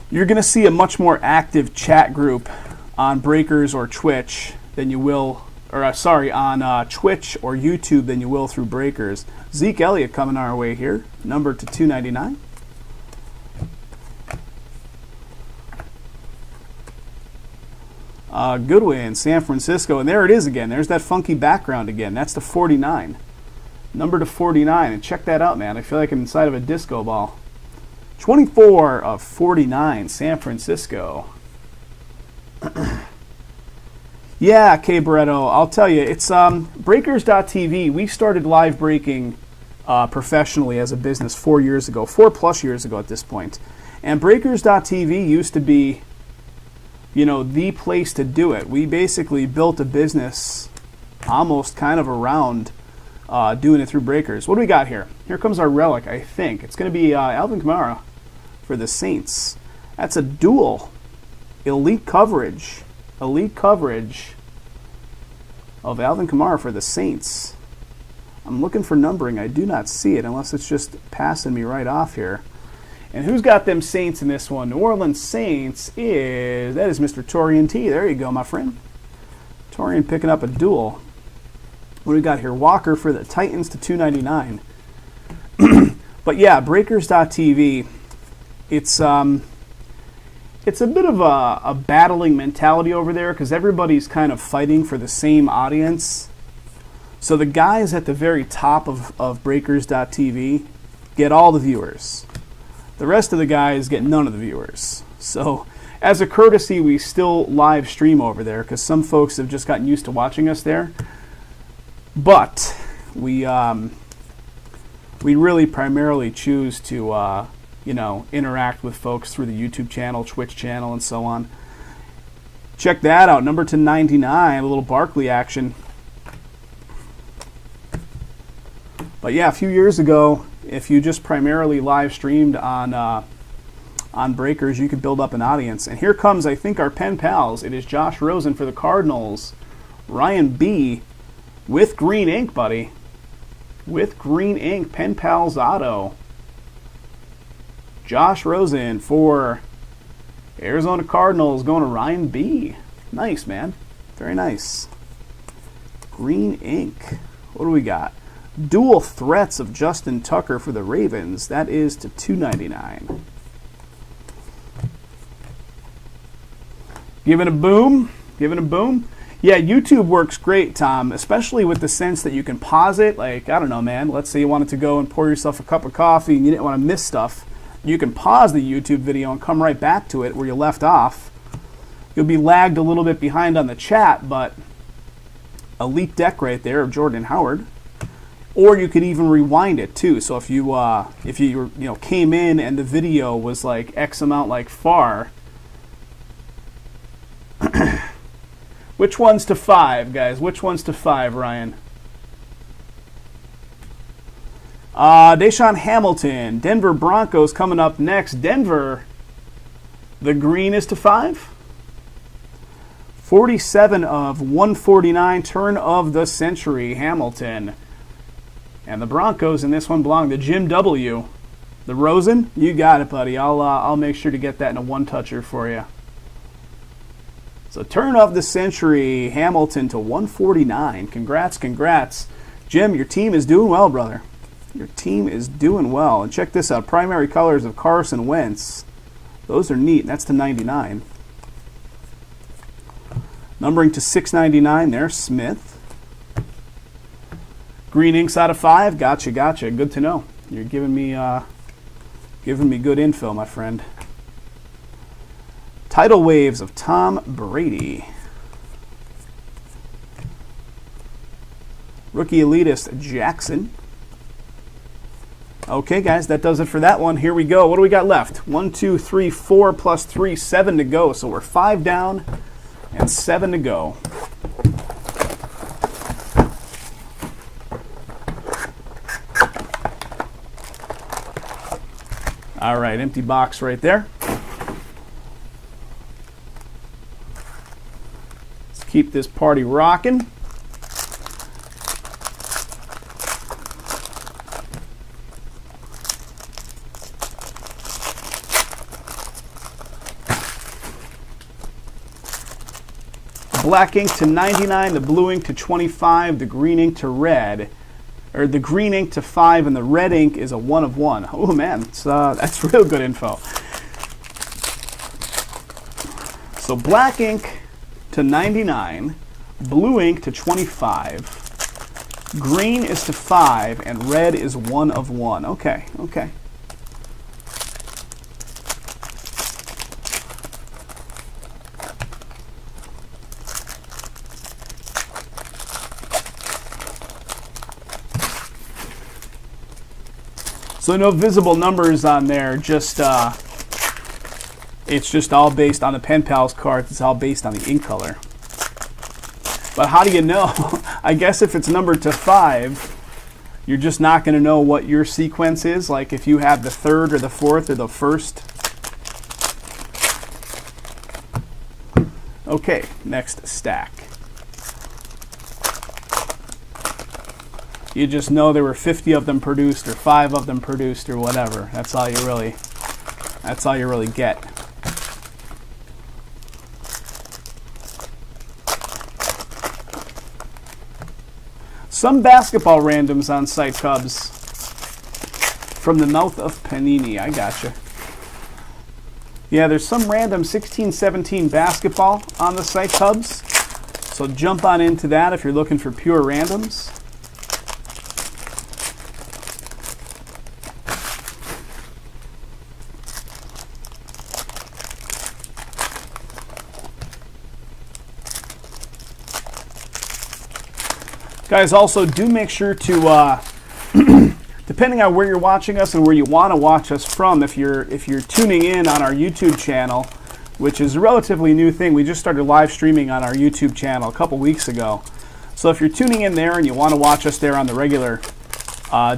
you're going to see a much more active chat group on Breakers or Twitch than you will, or on Twitch or YouTube than you will through Breakers. Zeke Elliott coming our way here, numbered to 299. Goodwin, San Francisco, and there it is again. There's that funky background again. That's the 49. Number to 49, and check that out, man. I feel like I'm inside of a disco ball. 24 of 49, San Francisco. Yeah, K. Barretto, I'll tell you, it's Breakers.tv. We started live breaking professionally as a business 4 years ago, 4+ years ago at this point. And Breakers.tv used to be, you know, the place to do it. We basically built a business almost kind of around doing it through Breakers. What do we got here? Here comes our relic, I think. It's going to be Alvin Kamara for the Saints. That's a dual elite coverage of Alvin Kamara for the Saints. I'm looking for numbering. I do not see it unless it's just passing me right off here. And who's got them Saints in this one? New Orleans Saints that is Mr. Torian T. There you go, my friend. Torian picking up a duel. What do we got here? Walker for the Titans to 299. But yeah, Breakers.tv, it's a bit of a battling mentality over there because everybody's kind of fighting for the same audience. So the guys at the very top of Breakers.tv get all the viewers. The rest of the guys get none of the viewers. So as a courtesy, we still live stream over there because some folks have just gotten used to watching us there. But we really primarily choose to interact with folks through the YouTube channel, Twitch channel, and so on. Check that out. Number to 99, a little Barkley action. But yeah, a few years ago, if you just primarily live streamed on Breakers, you could build up an audience. And here comes, I think, our pen pals. It is Josh Rosen for the Cardinals. Ryan B. with green ink, buddy. With green ink, pen pals auto. Josh Rosen for Arizona Cardinals going to Ryan B. Nice, man. Very nice. Green ink. What do we got? Dual threats of Justin Tucker for the Ravens. That is to 299. Giving a boom. Giving a boom. Yeah, YouTube works great, Tom, especially with the sense that you can pause it. Like, I don't know, man. Let's say you wanted to go and pour yourself a cup of coffee and you didn't want to miss stuff. You can pause the YouTube video and come right back to it where you left off. You'll be lagged a little bit behind on the chat, but elite deck right there of Jordan Howard. Or you could even rewind it too. So if you came in and the video was like X amount like far. Which one's to 5, guys? Which one's to 5, Ryan? Deshaun Hamilton, Denver Broncos coming up next. Denver, the green is to 5. 47 of 149, turn of the century, Hamilton. And the Broncos in this one belong to Jim W. The Rosen, you got it, buddy. I'll make sure to get that in a one-toucher for you. So turn of the century, Hamilton to 149. Congrats, congrats. Jim, your team is doing well, brother. Your team is doing well. And check this out. Primary colors of Carson Wentz. Those are neat. That's to 99. Numbering to 699 there, Smith. Green inks out of 5. Gotcha, gotcha. Good to know. You're giving me good info, my friend. Tidal Waves of Tom Brady. Rookie Elitist Jackson. Okay, guys, that does it for that one. Here we go. What do we got left? 1, 2, 3, 4 plus 3, 7 to go. So we're 5 down and 7 to go. All right, empty box right there. Let's keep this party rocking. Black ink to 99, the blue ink to 25, the green ink to red, or the green ink to 5, and the red ink is a 1 of 1. Oh man, that's real good info. So black ink to 99, blue ink to 25, green is to 5, and red is 1 of 1. Okay, okay. So no visible numbers on there, just it's just all based on the Pen Pals cards. It's all based on the ink color. But how do you know? I guess if it's numbered to 5, you're just not going to know what your sequence is. Like if you have the 3rd or the 4th or the 1st. Okay, next stack. You just know there were 50 of them produced or 5 of them produced or whatever. That's all you really get. Some basketball randoms on Site Cubs from the mouth of Panini. I gotcha. Yeah, there's some random 16-17 basketball on the Site Cubs. So jump on into that if you're looking for pure randoms. Guys, also do make sure to, depending on where you're watching us and where you want to watch us from, if you're tuning in on our YouTube channel, which is a relatively new thing. We just started live streaming on our YouTube channel a couple weeks ago. So if you're tuning in there and you want to watch us there on the regular,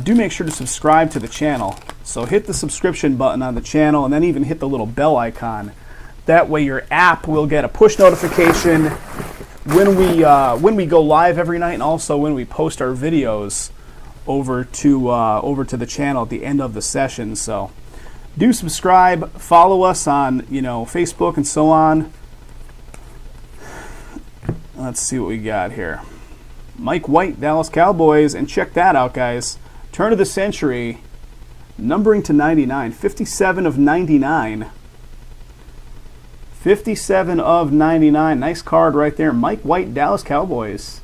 do make sure to subscribe to the channel. So hit the subscription button on the channel and then even hit the little bell icon. That way your app will get a push notification when we go live every night, and also when we post our videos over to the channel at the end of the session. So do subscribe, follow us on Facebook and so on. Let's see what we got here. Mike White, Dallas Cowboys, and check that out, guys. Turn of the century, numbering to 99, 57 of 99. 57 of 99. Nice card right there. Mike White, Dallas Cowboys.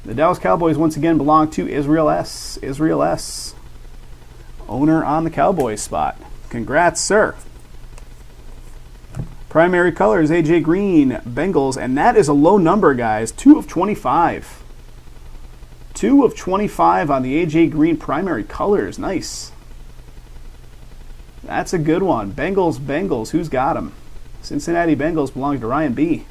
The Dallas Cowboys once again belong to Israel S. Israel S. Owner on the Cowboys spot. Congrats, sir. Primary colors, AJ Green, Bengals, and that is a low number, guys. 2 of 25. 2 of 25 on the AJ Green primary colors. Nice. That's a good one. Bengals. Who's got them? Cincinnati Bengals belongs to Ryan B.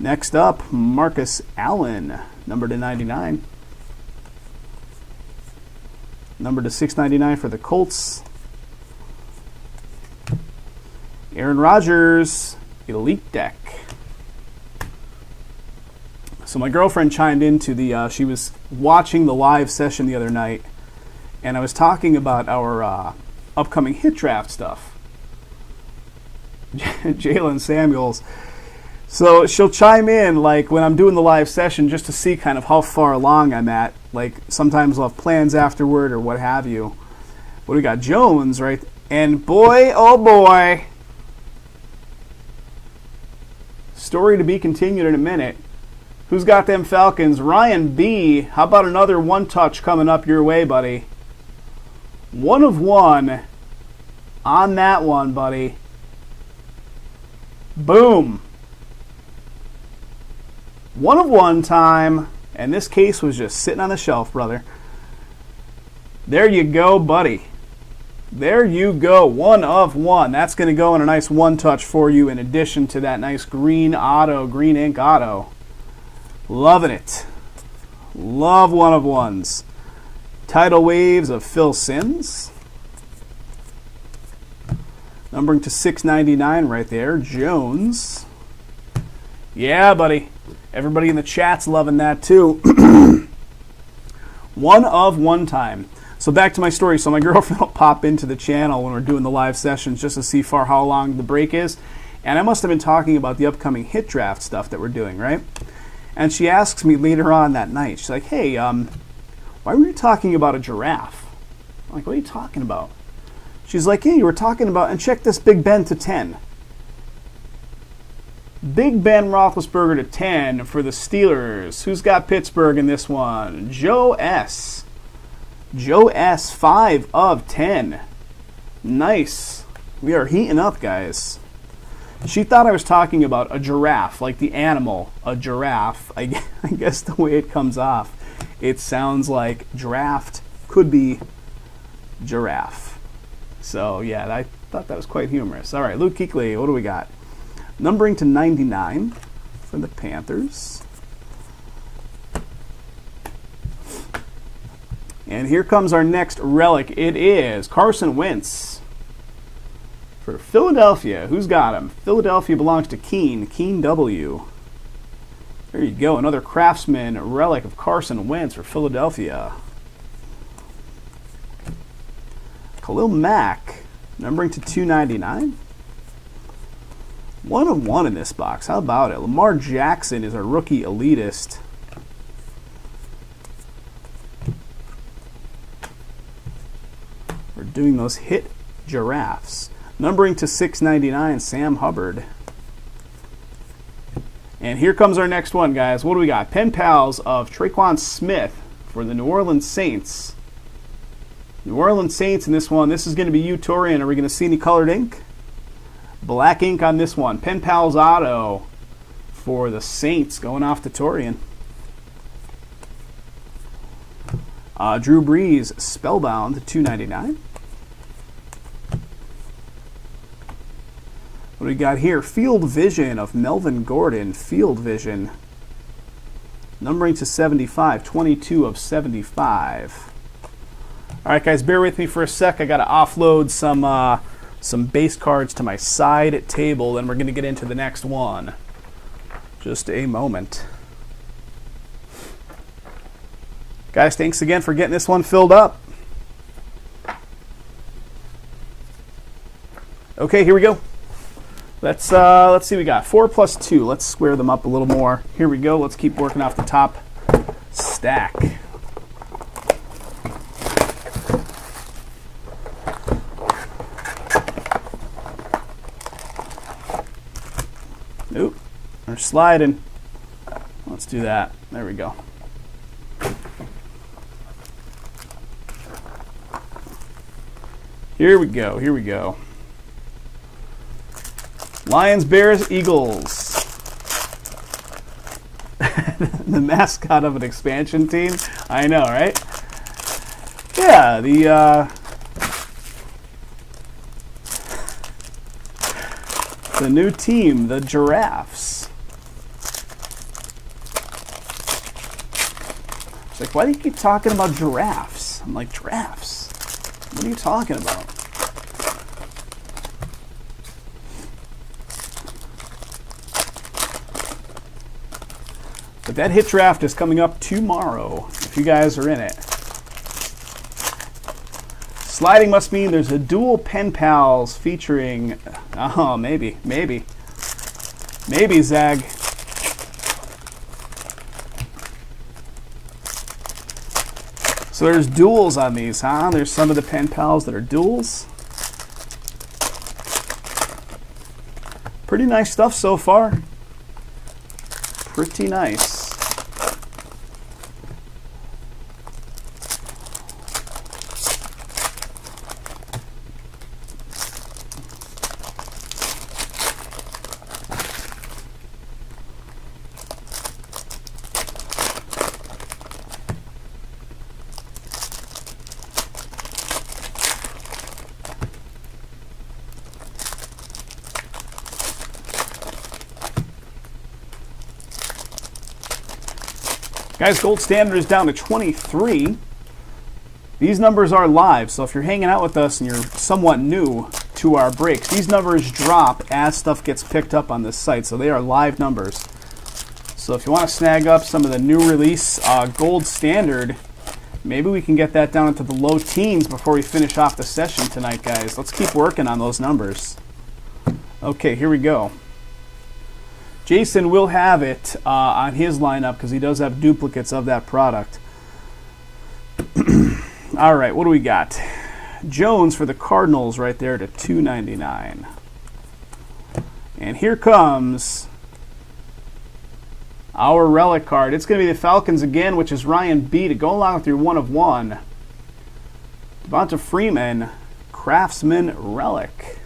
Next up, Marcus Allen, number to 99. Number to 699 for the Colts. Aaron Rodgers, Elite Deck. So my girlfriend chimed into she was watching the live session the other night, and I was talking about our upcoming hit draft stuff. Jalen Samuels. So she'll chime in like when I'm doing the live session just to see kind of how far along I'm at. Like sometimes I'll have plans afterward or what have you. What do we got? Jones, right? And boy, oh boy. Story to be continued in a minute. Who's got them Falcons? Ryan B. How about another one-touch coming up your way, buddy? 1 of 1 on that one, buddy. Boom. 1 of 1 time. And this case was just sitting on the shelf, brother. There you go, buddy. There you go. 1 of 1. That's going to go in a nice one-touch for you in addition to that nice green auto, green ink auto. Loving it. Love 1 of 1s. Tidal Waves of Phil Simms. Numbering to 699 right there. Jones. Yeah, buddy. Everybody in the chat's loving that too. 1 of 1 time. So back to my story. So my girlfriend will pop into the channel when we're doing the live sessions just to see how long the break is. And I must have been talking about the upcoming hit draft stuff that we're doing, right? And she asks me later on that night, she's like, hey, why were you talking about a giraffe? I'm like, what are you talking about? She's like, yeah, you were talking about, and check this Big Ben to 10. Big Ben Roethlisberger to 10 for the Steelers. Who's got Pittsburgh in this one? Joe S. Joe S, 5 of 10. Nice. We are heating up, guys. She thought I was talking about a giraffe, like the animal, a giraffe. I guess the way it comes off, it sounds like draft could be giraffe. So, yeah, I thought that was quite humorous. All right, Luke Kuechly, what do we got? Numbering to 99 for the Panthers. And here comes our next relic. It is Carson Wentz for Philadelphia. Who's got him? Philadelphia belongs to Keen. Keen W. There you go. Another Craftsman relic of Carson Wentz for Philadelphia. Khalil Mack. Numbering to 299. 1 of 1 in this box. How about it? Lamar Jackson is our rookie elitist. We're doing those hit giraffes. Numbering to 699, Sam Hubbard. And here comes our next one, guys. What do we got? Pen pals of Traquan Smith for the New Orleans Saints. New Orleans Saints in this one. This is going to be you, Torian. Are we going to see any colored ink? Black ink on this one. Pen pals auto for the Saints going off to Torian. Drew Brees, Spellbound, $2.99. What do we got here? Field Vision of Melvin Gordon. Field Vision. Numbering to 75. 22 of 75. All right, guys, bear with me for a sec. I got to offload some base cards to my side table, then we're going to get into the next one. Just a moment. Guys, thanks again for getting this one filled up. Okay, here we go. Let's see, we got 4 plus 2. Let's square them up a little more. Here we go. Let's keep working off the top stack. Oop, they're sliding. Let's do that. There we go. Here we go. Here we go. Lions, Bears, Eagles. The mascot of an expansion team. I know, right? Yeah, the new team, the Giraffes. It's like, why do you keep talking about giraffes? I'm like, giraffes? What are you talking about? But that hit draft is coming up tomorrow, if you guys are in it. Sliding must mean there's a dual pen pals featuring, oh, maybe, Zag. So there's duals on these, huh? There's some of the pen pals that are duals. Pretty nice stuff so far. Pretty nice. Guys, gold standard is down to 23. These numbers are live, so if you're hanging out with us and you're somewhat new to our breaks, these numbers drop as stuff gets picked up on this site, so they are live numbers. So if you want to snag up some of the new release gold standard, maybe we can get that down into the low teens before we finish off the session tonight, guys. Let's keep working on those numbers. Okay, here we go. Jason will have it on his lineup because he does have duplicates of that product. All right, what do we got? Jones for the Cardinals right there to $2.99. And here comes our relic card. It's going to be the Falcons again, which is Ryan B. to go along with your 1 of 1. Devonta Freeman, Craftsman Relic.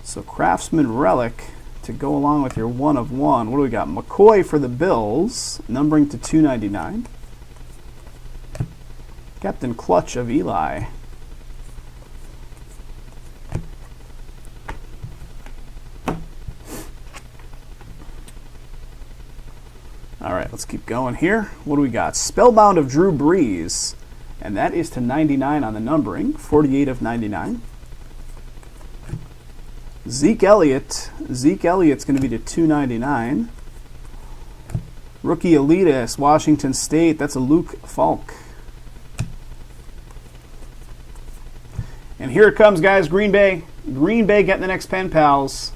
So Craftsman Relic to go along with your 1 of 1. What do we got? McCoy for the Bills, numbering to $2.99. Captain Clutch of Eli. All right, let's keep going here. What do we got? Spellbound of Drew Brees, and that is to 99 on the numbering, 48 of 99. Zeke Elliott's going to be to $2.99. Rookie Elitist, Washington State, that's a Luke Falk. And here it comes, guys, Green Bay. Green Bay getting the next pen pals.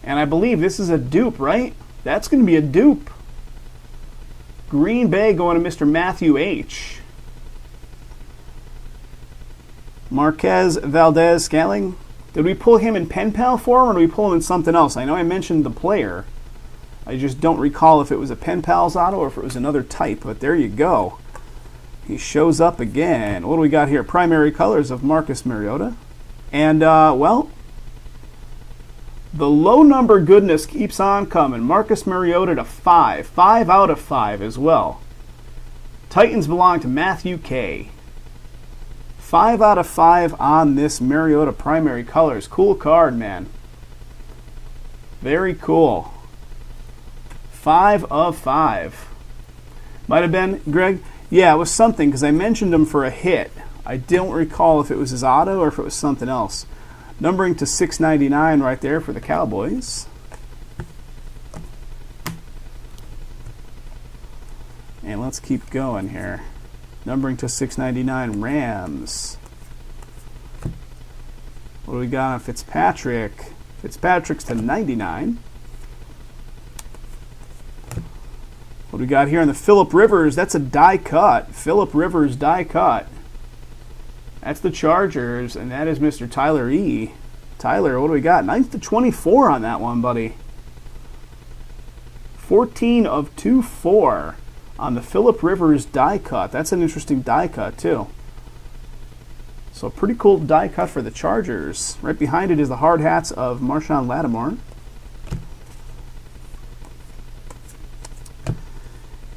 And I believe this is a dupe, right? That's going to be a dupe. Green Bay going to Mr. Matthew H. Marquez Valdez Scantling. Did we pull him in pen pal form or did we pull him in something else? I know I mentioned the player. I just don't recall if it was a pen pals auto or if it was another type, but there you go. He shows up again. What do we got here? Primary colors of Marcus Mariota. And, well, the low number goodness keeps on coming. Marcus Mariota to 5. 5 out of 5 as well. Titans belong to Matthew K. 5 out of 5 on this Mariota primary colors. Cool card, man. Very cool. 5 of 5. Might have been, Greg? Yeah, it was something because I mentioned him for a hit. I don't recall if it was his auto or if it was something else. Numbering to $6.99 right there for the Cowboys. And let's keep going here. Numbering to $6.99 Rams. What do we got on Fitzpatrick? Fitzpatrick's to $99. What do we got here on the Phillip Rivers? That's a die cut. Phillip Rivers die cut. That's the Chargers, and that is Mr. Tyler E. Tyler, what do we got? 9 to 24 on that one, buddy. 14 of 24 on the Phillip Rivers die cut. That's an interesting die cut, too. So pretty cool die cut for the Chargers. Right behind it is the hard hats of Marshawn Lattimore.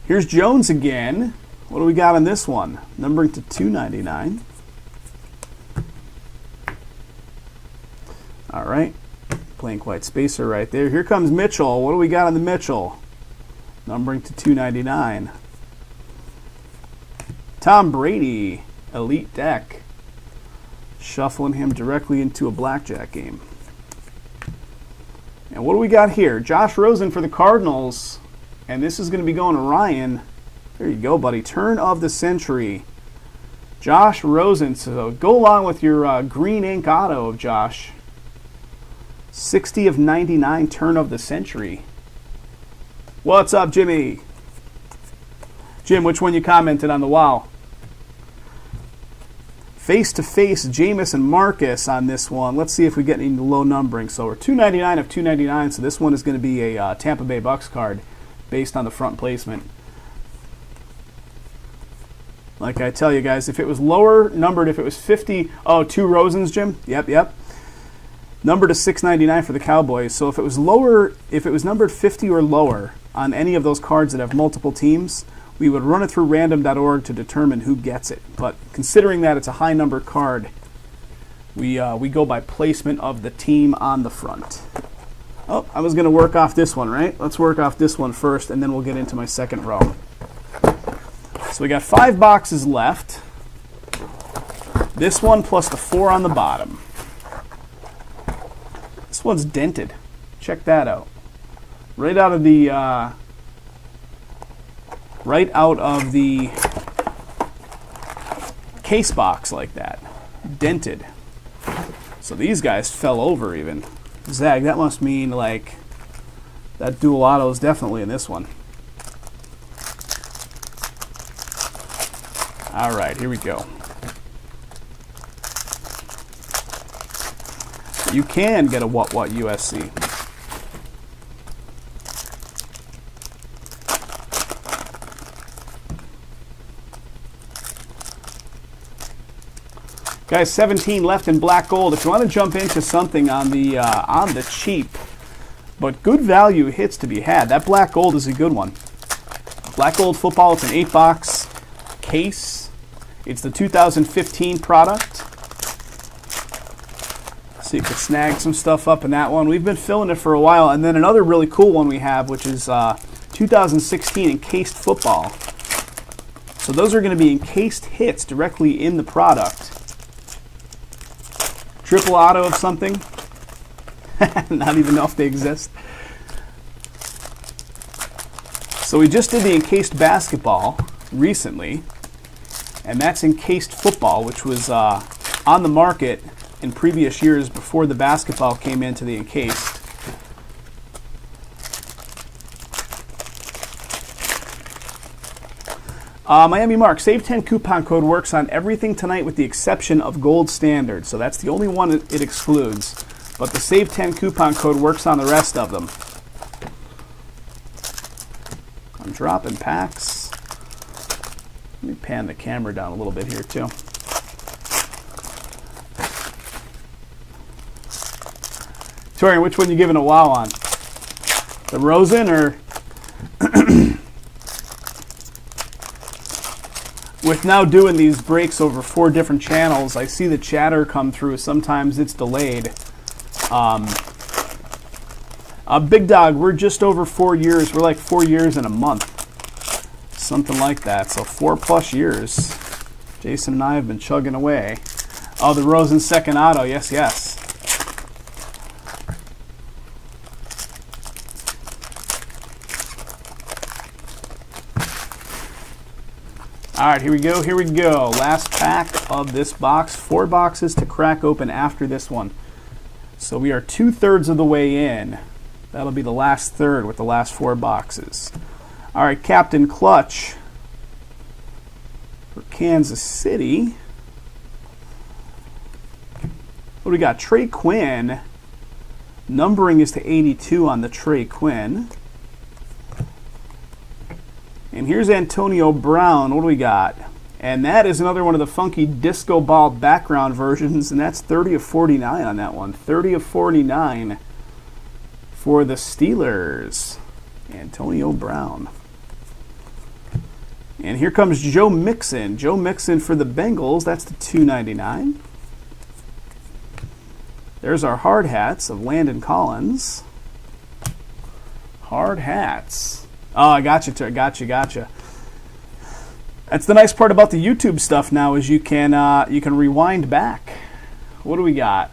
Here's Jones again. What do we got on this one? Numbering to $2.99. All right. Blank white spacer right there. Here comes Mitchell. What do we got on the Mitchell? Numbering to $2.99. Tom Brady, Elite Deck. Shuffling him directly into a blackjack game. And what do we got here? Josh Rosen for the Cardinals. And this is going to be going to Ryan. There you go, buddy. Turn of the century. Josh Rosen. So go along with your green ink auto of Josh. 60 of 99 turn of the century. What's up, Jimmy? Jim, which one you commented on the wall? Face-to-face, Jameis and Marcus on this one. Let's see if we get any low numbering. So we're 299 of 299, so this one is going to be a Tampa Bay Bucks card based on the front placement. Like I tell you guys, if it was lower numbered, if it was 50, oh, 2 Rosens, Jim? Yep. Numbered to 699 for the Cowboys. So if it was lower, if it was numbered 50 or lower on any of those cards that have multiple teams, we would run it through random.org to determine who gets it. But considering that it's a high number card, we go by placement of the team on the front. Oh, I was going to work off this one, right? Let's work off this one first, and then we'll get into my second row. So we got 5 boxes left. This one plus the 4 on the bottom. This one's dented. Check that out. Right out of the case box like that. Dented. So these guys fell over even. Zag, that must mean like that dual auto is definitely in this one. All right, here we go. You can get a what USC. Guys, 17 left in black gold. If you want to jump into something on the cheap, but good value hits to be had, that black gold is a good one. Black gold football, it's an 8-box case. It's the 2015 product. So you can snag some stuff up in that one. We've been filling it for a while. And then another really cool one we have, which is 2016 encased football. So those are going to be encased hits directly in the product. Triple auto of something. Not even know if they exist. So we just did the encased basketball recently. And that's encased football, which was on the market in previous years before the basketball came into the encased. Miami Mark, Save 10 coupon code works on everything tonight with the exception of Gold Standard. So that's the only one it excludes. But the Save 10 coupon code works on the rest of them. I'm dropping packs. Let me pan the camera down a little bit here too. Torian, which one you giving a wow on? The Rosen or... With now doing these breaks over 4 different channels, I see the chatter come through. Sometimes it's delayed. Big Dog, we're just over 4 years. We're like 4 years and a month. Something like that. So 4+ years. Jason and I have been chugging away. Oh, the Rosen second auto. Yes. All right, here we go. Last pack of this box. 4 boxes to crack open after this one. So we are 2/3 of the way in. That'll be the last third with the last 4 boxes. All right, Captain Clutch for Kansas City. What do we got? Trey Quinn. Numbering is to 82 on the Trey Quinn. And here's Antonio Brown. What do we got? And that is another one of the funky disco ball background versions, and that's 30 of 49 on that one. 30 of 49 for the Steelers. Antonio Brown. And here comes Joe Mixon. Joe Mixon for the Bengals. That's the $2.99. There's our hard hats of Landon Collins. Hard hats. Oh, I got you. That's the nice part about the YouTube stuff now is you can rewind back. What do we got?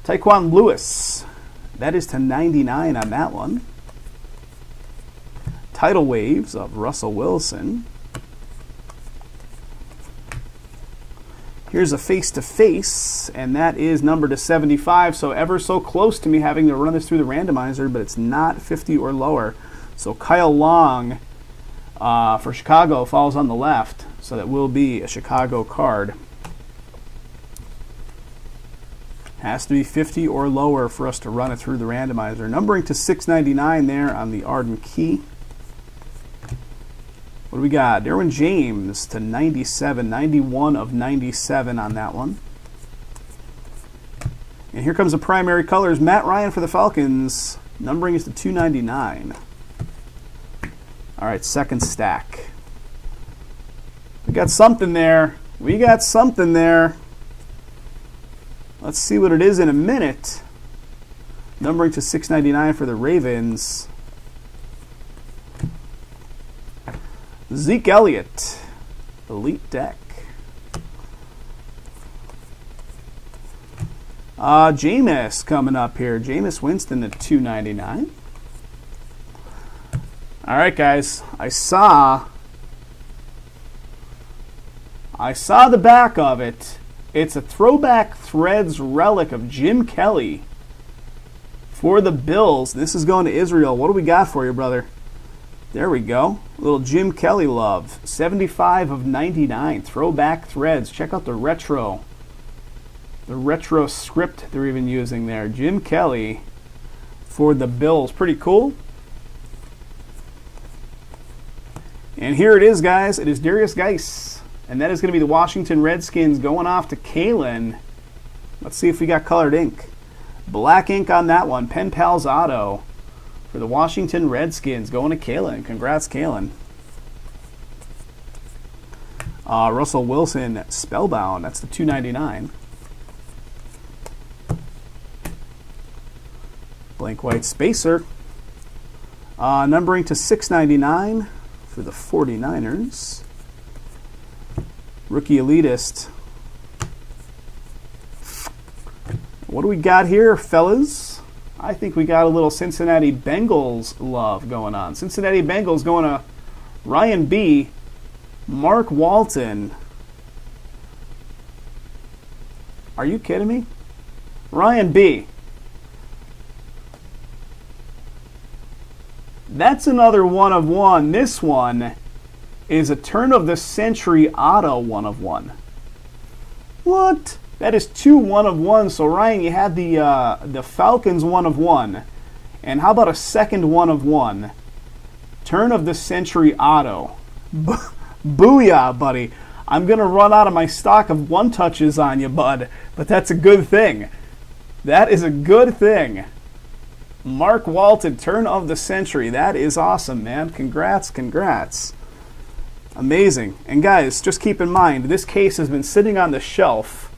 Tyquan Lewis. That is to 99 on that one. Tidal waves of Russell Wilson. Here's a face-to-face, and that is numbered to 75, so ever so close to me having to run this through the randomizer, but it's not 50 or lower. So Kyle Long for Chicago falls on the left, so that will be a Chicago card. Has to be 50 or lower for us to run it through the randomizer. Numbering to 699 there on the Arden Key. What do we got? Derwin James to 97, 91 of 97 on that one. And here comes the primary colors. Matt Ryan for the Falcons. Numbering is to 299. All right, second stack. We got something there. We got something there. Let's see what it is in a minute. Numbering to 699 for the Ravens. Zeke Elliott, Elite Deck. Jameis coming up here. Jameis Winston at $2.99. All right, guys. I saw the back of it. It's a throwback threads relic of Jim Kelly for the Bills. This is going to Israel. What do we got for you, brother? There we go. A little Jim Kelly love. 75 of 99. Throwback threads. Check out the retro. The retro script they're even using there. Jim Kelly for the Bills. Pretty cool. And here it is, guys. It is Darius Geis. And that is going to be the Washington Redskins going off to Kalen. Let's see if we got colored ink. Black ink on that one. Pen Pals Auto. For the Washington Redskins, going to Kalen. Congrats, Kalen. Russell Wilson, Spellbound. That's the $2.99. Blank white spacer. Numbering to $6.99 for the 49ers. Rookie Elitist. What do we got here, fellas? I think we got a little Cincinnati Bengals love going on. Cincinnati Bengals going to Ryan B. Mark Walton. Are you kidding me? Ryan B. That's another 1 of 1. This one is a turn of the century auto 1 of 1. What? That is 2 1 of 1. So Ryan, you had the Falcons 1 of 1, and how about a second 1 of 1? Turn of the century auto. Booyah, buddy! I'm gonna run out of my stock of 1 touches on you, bud. But that's a good thing. That is a good thing. Mark Walton, turn of the century. That is awesome, man. Congrats, congrats. Amazing. And guys, just keep in mind, this case has been sitting on the shelf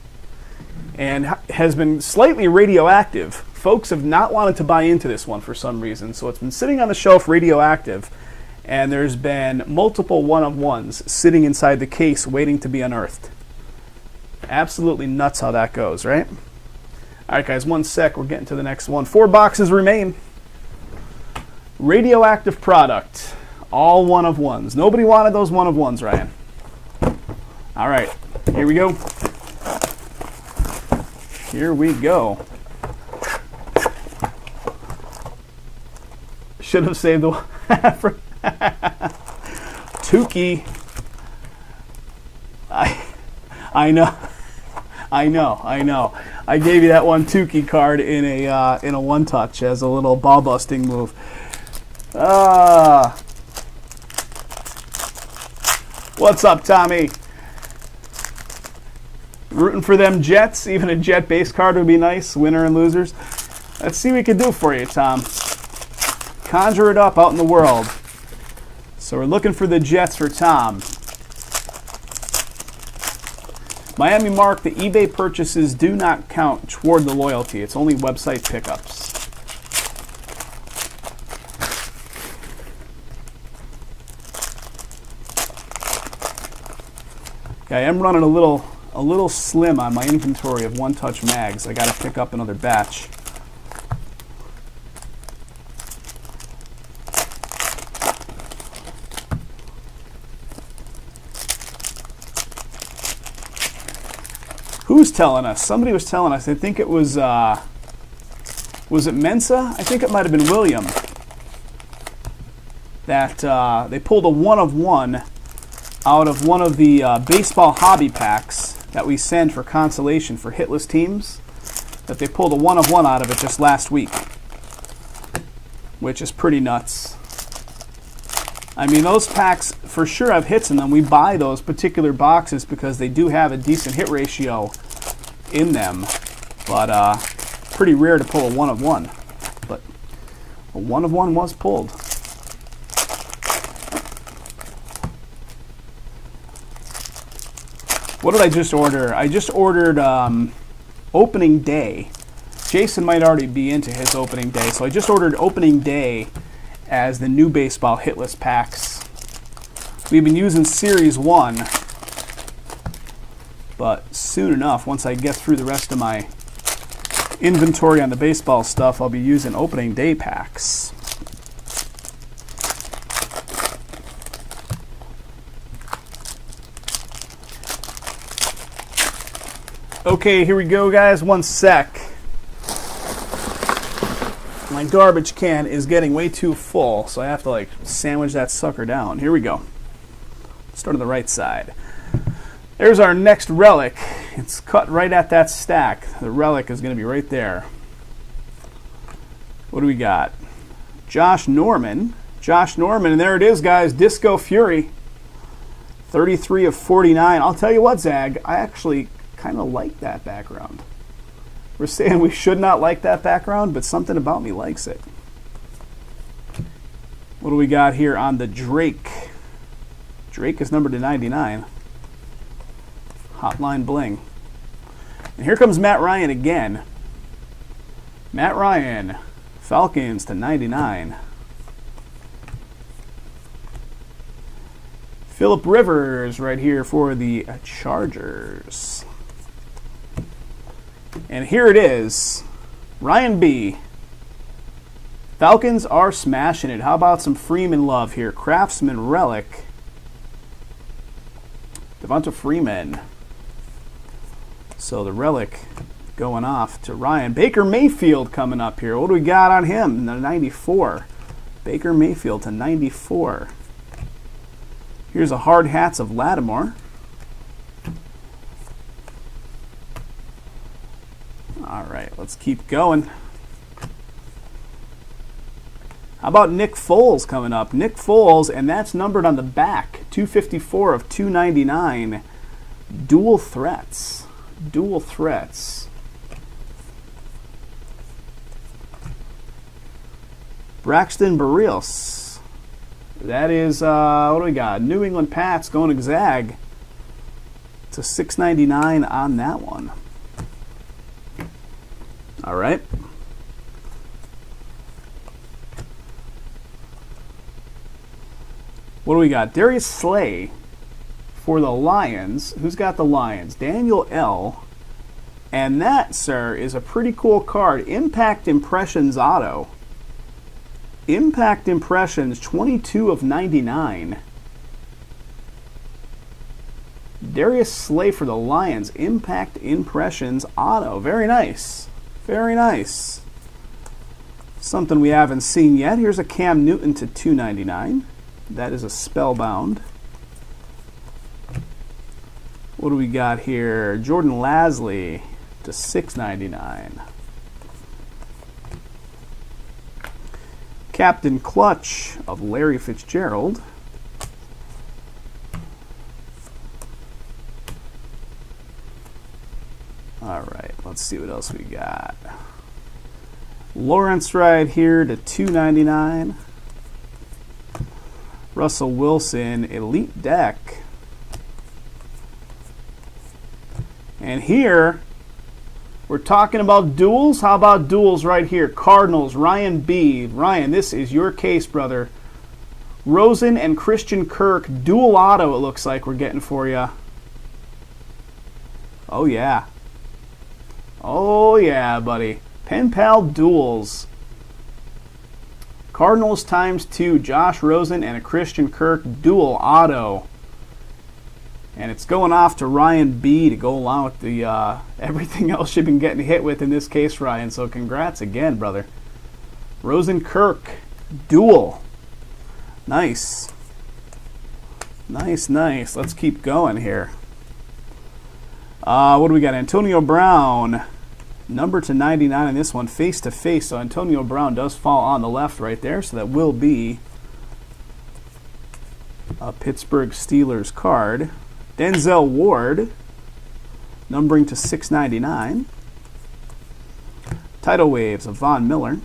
and has been slightly radioactive. Folks have not wanted to buy into this one for some reason, so it's been sitting on the shelf radioactive, and there's been multiple 1 of 1s sitting inside the case waiting to be unearthed. Absolutely nuts how that goes, right? All right, guys, 1 sec. We're getting to the next one. 4 boxes remain. Radioactive product. All 1 of 1s. Nobody wanted those 1 of 1s, Ryan. All right, here we go. Here we go. Should have saved the Tukey. I know. I gave you that one Tukey card in a 1 touch as a little ball busting move. What's up, Tommy? Rooting for them Jets. Even a Jet base card would be nice. Winner and losers. Let's see what we can do for you, Tom. Conjure it up out in the world. So we're looking for the Jets for Tom. Miami Mark, the eBay purchases do not count toward the loyalty. It's only website pickups. Okay, I'm running a little slim on my inventory of 1 touch mags. I got to pick up another batch. Who's telling us? Somebody was telling us. I think it was it Mensa? I think it might have been William. That they pulled a 1 of 1 out of one of the baseball hobby packs that we send for consolation for hitless teams. that they pulled a 1 of 1 out of it just last week, which is pretty nuts. I mean, those packs for sure have hits in them. We buy those particular boxes because they do have a decent hit ratio in them, but pretty rare to pull a 1 of 1. But a 1 of 1 was pulled. What did I just order? I just ordered opening day. Jason might already be into his opening day, so I just ordered opening day as the new baseball hit list packs. We've been using Series 1, but soon enough, once I get through the rest of my inventory on the baseball stuff, I'll be using opening day packs. Okay, here we go, guys. One sec. My garbage can is getting way too full, so I have to like sandwich that sucker down. Here we go. Start on the right side. There's our next relic. It's cut right at that stack. The relic is going to be right there. What do we got? Josh Norman. Josh Norman, and there it is, guys. Disco Fury. 33 of 49. I'll tell you what, Zag, I actually kind of like that background. We're saying we should not like that background, but something about me likes it. What do we got here on the Drake? Drake is numbered to 99. Hotline Bling. And here comes Matt Ryan again. Matt Ryan, Falcons to 99. Phillip Rivers right here for the Chargers. And here it is, Ryan B. Falcons are smashing it. How about some Freeman love here? Craftsman Relic. Devonta Freeman. So the relic going off to Ryan. Baker Mayfield coming up here. What do we got on him? The 94. Baker Mayfield to 94. Here's a hard hats of Lattimore. All right, let's keep going. How about Nick Foles coming up? Nick Foles, and that's numbered on the back. 254 of 299. Dual threats. Dual threats. Braxton Berrios. That is, what do we got? New England Pats going to Zag. It's a $6.99 on that one. All right. What do we got? Darius Slay for the Lions. Who's got the Lions? Daniel L. And that, sir, is a pretty cool card. Impact Impressions Auto. Impact Impressions, 22 of 99. Darius Slay for the Lions. Impact Impressions Auto. Very nice. Very nice. Something we haven't seen yet. Here's a Cam Newton to 299. That is a Spellbound. What do we got here? Jordan Lasley to 699. Captain Clutch of Larry Fitzgerald. All right, let's see what else we got. Lawrence right here to 299. Russell Wilson, Elite Deck. And here, we're talking about duels. How about duels right here? Cardinals, Ryan B. Ryan, this is your case, brother. Rosen and Christian Kirk, dual auto it looks like we're getting for you. Oh, yeah. Oh, yeah, buddy. Pen Pal duels. Cardinals ×2, Josh Rosen and a Christian Kirk dual auto. And it's going off to Ryan B to go along with the everything else you've been getting hit with in this case, Ryan. So congrats again, brother. Rosen Kirk dual. Nice. Nice, nice. Let's keep going here. What do we got? Antonio Brown. Number to 99 in this one, face to face. So Antonio Brown does fall on the left right there. So that will be a Pittsburgh Steelers card. Denzel Ward, numbering to 699. Tidal Waves of Von Miller.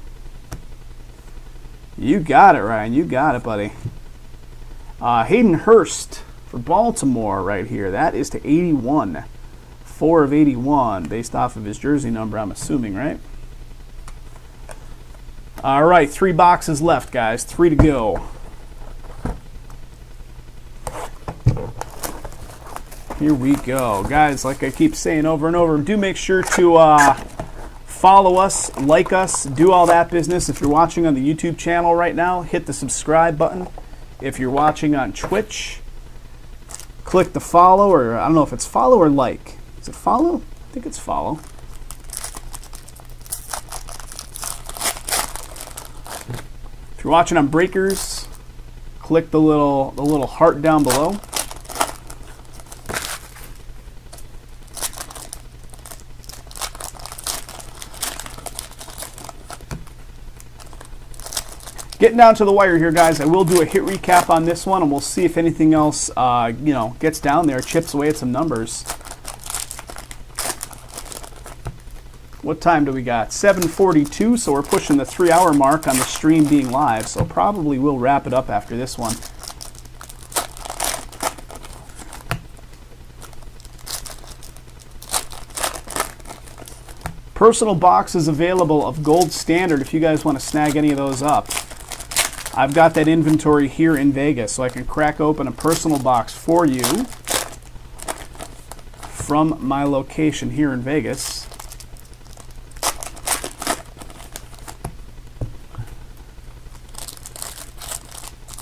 You got it, Ryan. You got it, buddy. Hayden Hurst for Baltimore right here. That is to 81. 4 of 81 based off of his jersey number, I'm assuming, right? All right, 3 boxes left, guys. 3 to go. Here we go. Guys, like I keep saying over and over, do make sure to follow us, like us, do all that business. If you're watching on the YouTube channel right now, hit the subscribe button. If you're watching on Twitch, click the follow, or I don't know if it's follow or like. Is it follow? I think it's follow. If you're watching on Breakers, click the little heart down below. Getting down to the wire here, guys. I will do a hit recap on this one, and we'll see if anything else, gets down there, chips away at some numbers. What time do we got? 7:42, so we're pushing the 3-hour mark on the stream being live, so probably we'll wrap it up after this one. Personal boxes available of Gold Standard if you guys want to snag any of those up. I've got that inventory here in Vegas, so I can crack open a personal box for you from my location here in Vegas.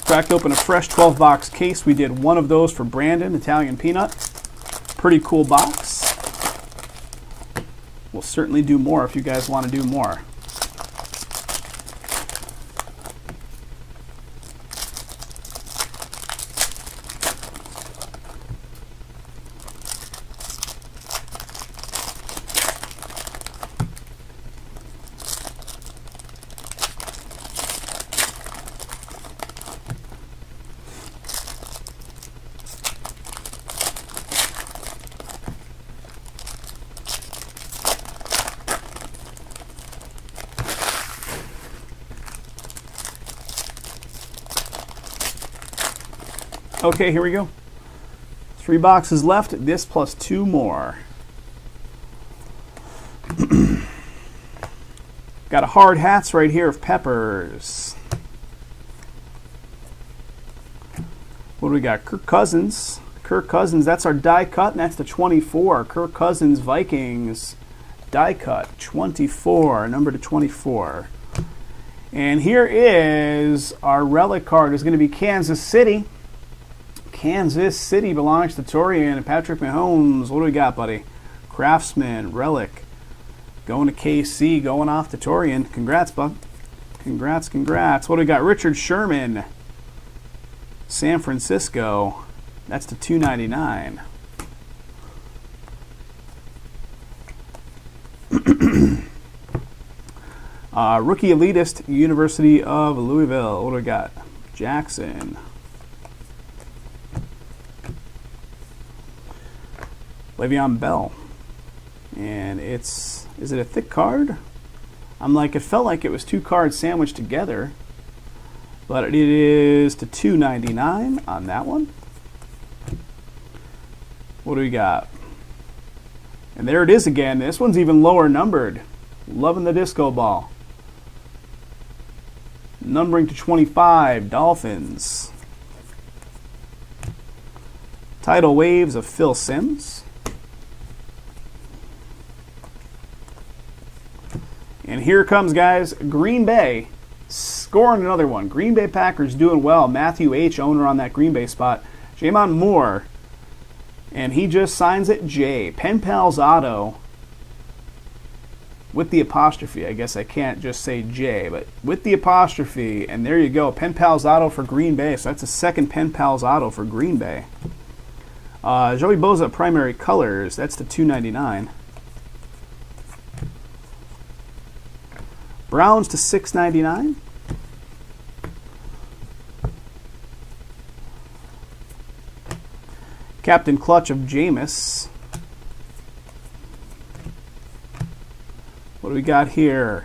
Cracked open a fresh 12-box case. We did one of those for Brandon, Italian Peanut. Pretty cool box. We'll certainly do more if you guys want to do more. Okay, here we go. 3 boxes left. This plus 2 more. Got a hard hats right here of Peppers. What do we got? Kirk Cousins. Kirk Cousins, that's our die cut, and that's the 24. Kirk Cousins, Vikings, die cut, 24, number to 24. And here is our relic card. It's going to be Kansas City. Kansas City belongs to Torian and Patrick Mahomes. What do we got, buddy? Craftsman, relic. Going to KC, going off to Torian. Congrats, bud. Congrats, congrats. What do we got? Richard Sherman, San Francisco. That's to 299. Rookie Elitist, University of Louisville. What do we got? Jackson. Le'Veon Bell. And is it a thick card? It felt like it was 2 cards sandwiched together. But it is to 299 on that one. What do we got? And there it is again. This one's even lower numbered. Loving the disco ball. Numbering to 25, Dolphins. Tidal Waves of Phil Simms. And here comes, guys, Green Bay scoring another one. Green Bay Packers doing well. Matthew H., owner on that Green Bay spot. Jamon Moore. And he just signs it J. Pen Pals Auto with the apostrophe. I guess I can't just say J, but with the apostrophe. And there you go. Pen Pals Auto for Green Bay. So that's a second Pen Pals Auto for Green Bay. Joey Bosa primary colors. That's the $2.99. Browns to 699. Captain Clutch of Jameis. What do we got here?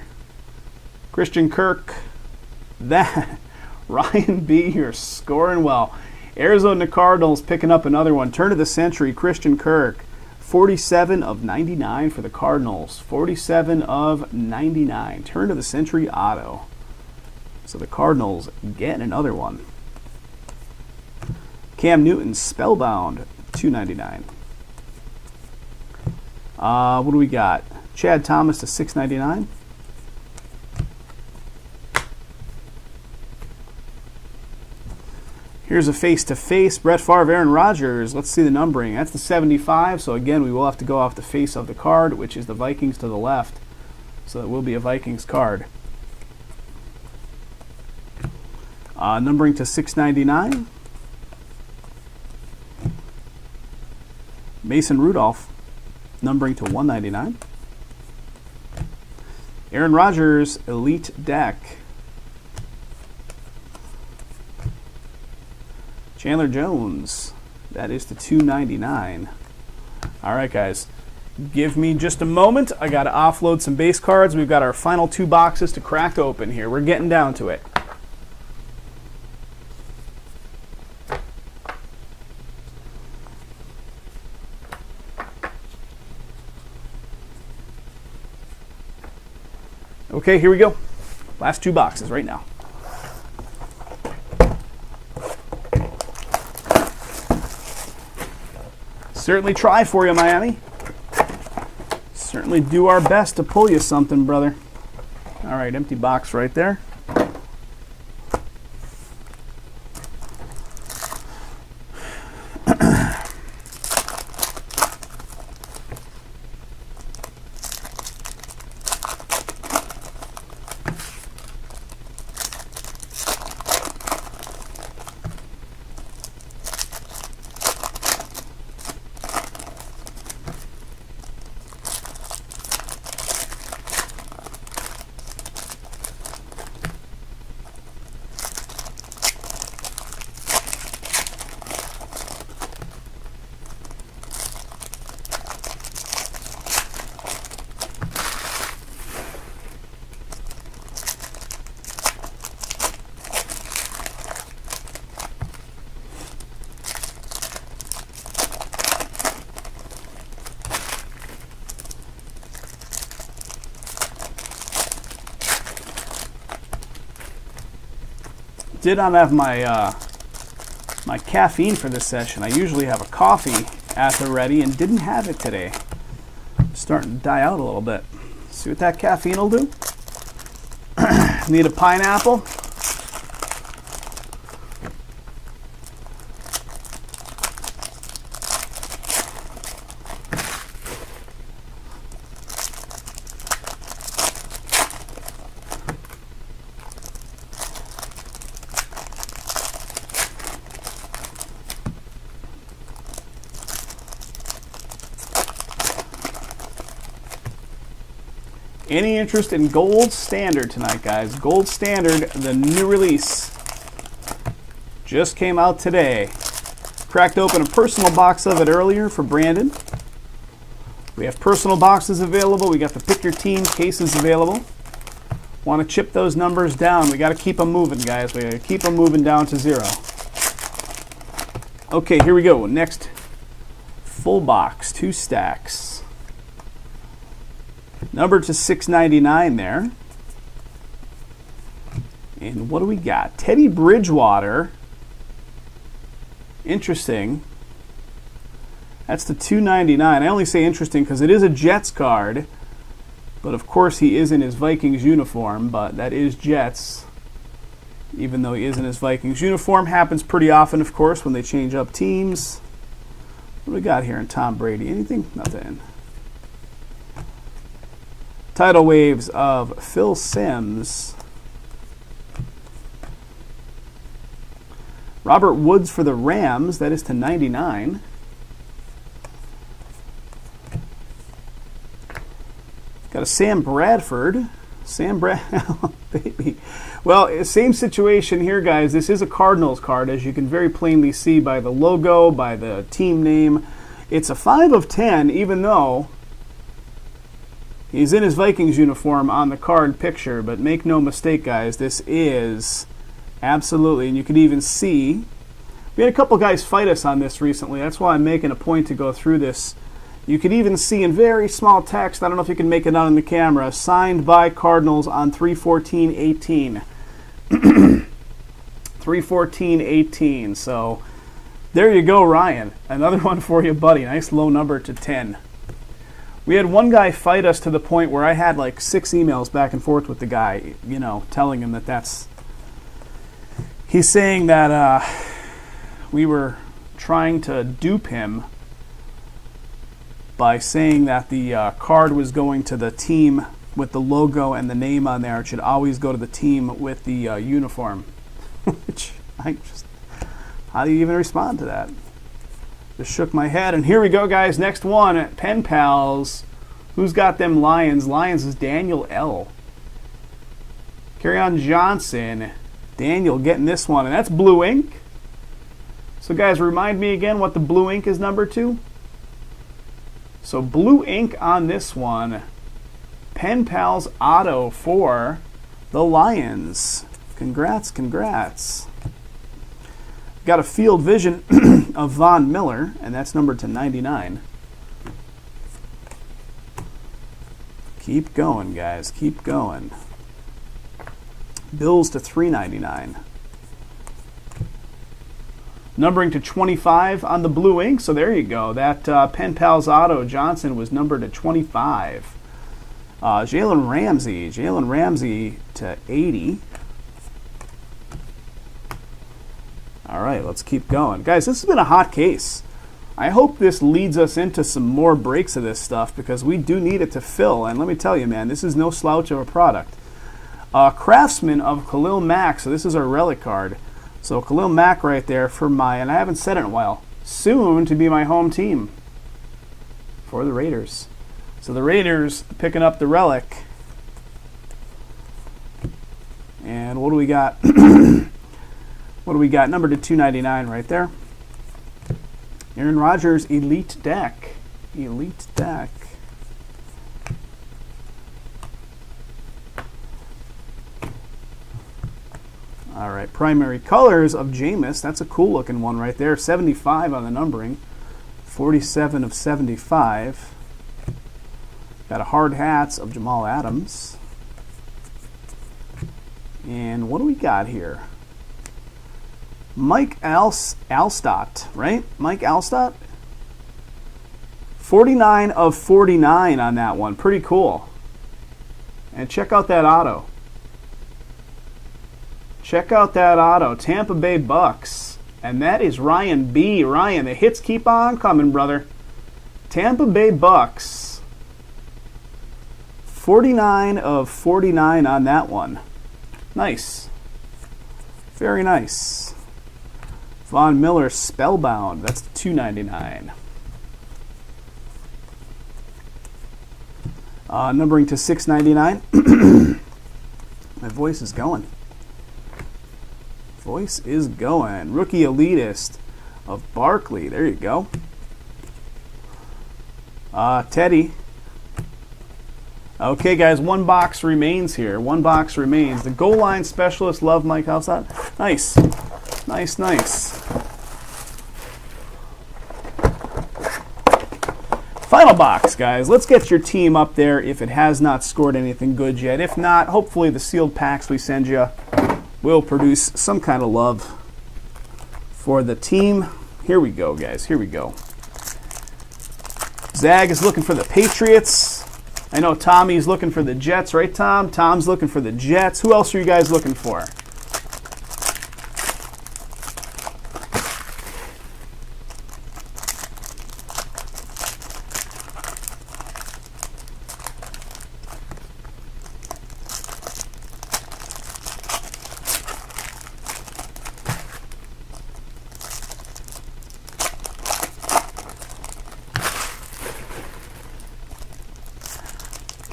Christian Kirk. That Ryan B, you're scoring well. Arizona Cardinals picking up another one. Turn of the century, Christian Kirk. 47 of 99 for the Cardinals. 47 of 99. Turn of the century auto. So the Cardinals getting another one. Cam Newton, Spellbound, $2.99. What do we got? Chad Thomas to $6.99. Here's a face-to-face. Brett Favre, Aaron Rodgers. Let's see the numbering. That's the 75. So again, we will have to go off the face of the card, which is the Vikings to the left. So it will be a Vikings card. Numbering to $6.99. Mason Rudolph, numbering to $1.99. Aaron Rodgers, Elite Deck. Chandler Jones, that is to $2.99. All right, guys, give me just a moment. I got to offload some base cards. We've got our final 2 boxes to crack open here. We're getting down to it. Okay, here we go. Last 2 boxes right now. Certainly try for you, Miami. Certainly do our best to pull you something, brother. All right, empty box right there. Did not have my my caffeine for this session. I usually have a coffee at the ready and didn't have it today. It's starting to die out a little bit. See what that caffeine will do? Need a pineapple? Any interest in Gold Standard tonight, guys? Gold Standard, the new release, just came out today. Cracked open a personal box of it earlier for Brandon. We have personal boxes available. We got the Pick Your Team cases available. Want to chip those numbers down. We got to keep them moving, guys. We got to keep them moving down to 0. Okay, here we go. Next full box, 2 stacks. Number to $6.99 there. And what do we got? Teddy Bridgewater. Interesting. That's the $2.99. I only say interesting because it is a Jets card. But of course he is in his Vikings uniform. But that is Jets. Even though he is in his Vikings uniform. Happens pretty often, of course, when they change up teams. What do we got here in Tom Brady? Anything? Nothing. Tidal waves of Phil Simms. Robert Woods for the Rams. That is to $99. Got a Sam Bradford. Sam Brown, baby. Well, same situation here, guys. This is a Cardinals card, as you can very plainly see by the logo, by the team name. It's a 5 of 10, even though he's in his Vikings uniform on the card picture. But make no mistake, guys, this is absolutely, and you can even see, we had a couple guys fight us on this recently. That's why I'm making a point to go through this. You can even see in very small text, I don't know if you can make it out on the camera, signed by Cardinals on 3/14/18. 3/14/18. So there you go, Ryan. Another one for you, buddy. Nice low number to 10. We had one guy fight us to the point where I had like 6 emails back and forth with the guy, you know, telling him that that's... He's saying that we were trying to dupe him by saying that the card was going to the team with the logo and the name on there. It should always go to the team with the uniform. Which, how do you even respond to that? Just shook my head. And here we go, guys. Next one, Pen Pals. Who's got them Lions? Lions is Daniel L. Kerryon Johnson. Daniel getting this one. And that's blue ink. So, guys, remind me again what the blue ink is number to. So blue ink on this one, Pen Pals Auto for the Lions. Congrats, congrats. Got a field vision of Von Miller, and that's numbered to 99. Keep going, guys, keep going. Bills to 399. Numbering to 25 on the blue ink, so there you go. That Pen Pals Auto Johnson was numbered to 25. Jalen Ramsey to 80. All right, let's keep going. Guys, this has been a hot case. I hope this leads us into some more breaks of this stuff because we do need it to fill. And let me tell you, man, this is no slouch of a product. Craftsman of Khalil Mack, so this is our relic card. So Khalil Mack right there for my, and I haven't said it in a while, soon to be my home team for the Raiders. So the Raiders picking up the relic. And what do we got? What do we got? Number to 299 right there. Aaron Rodgers Elite Deck. Elite Deck. All right, primary colors of Jameis. That's a cool looking one right there. 75 on the numbering. 47 of 75. Got a hard hats of Jamal Adams. And what do we got here? Mike Alstott, right? Mike Alstott? 49 of 49 on that one. Pretty cool. And check out that auto. Check out that auto. Tampa Bay Bucks. And that is Ryan B. Ryan, the hits keep on coming, brother. Tampa Bay Bucks. 49 of 49 on that one. Nice. Very nice. Von Miller Spellbound. That's $2.99. Numbering to $6.99. My voice is going. Voice is going. Rookie Elitist of Barkley. There you go. Teddy. Okay, guys, one box remains here. One box remains. The goal line specialist. Love Mike. How's that? Nice. Nice, nice. Final box, guys. Let's get your team up there if it has not scored anything good yet. If not, hopefully the sealed packs we send you will produce some kind of love for the team. Here we go, guys. Here we go. Zag is looking for the Patriots. I know Tommy's looking for the Jets, right, Tom? Tom's looking for the Jets. Who else are you guys looking for?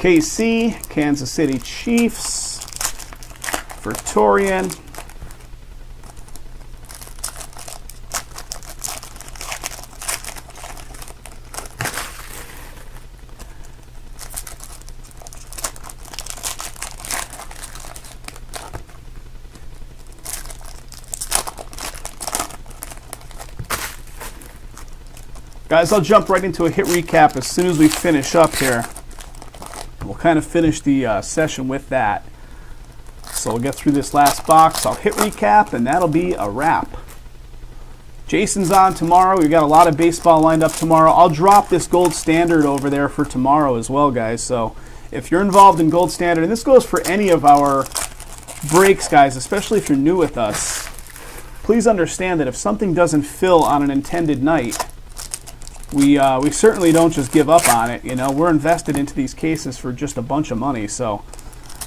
KC, Kansas City Chiefs for Torian. Guys, I'll jump right into a hit recap as soon as we finish up here. We'll kind of finish the session with that. So we'll get through this last box. I'll hit recap, and that'll be a wrap. Jason's on tomorrow. We've got a lot of baseball lined up tomorrow. I'll drop this gold standard over there for tomorrow as well, guys. So if you're involved in gold standard, and this goes for any of our breaks, guys, especially if you're new with us, please understand that if something doesn't fill on an intended night, we certainly don't just give up on it. You know, we're invested into these cases for just a bunch of money, so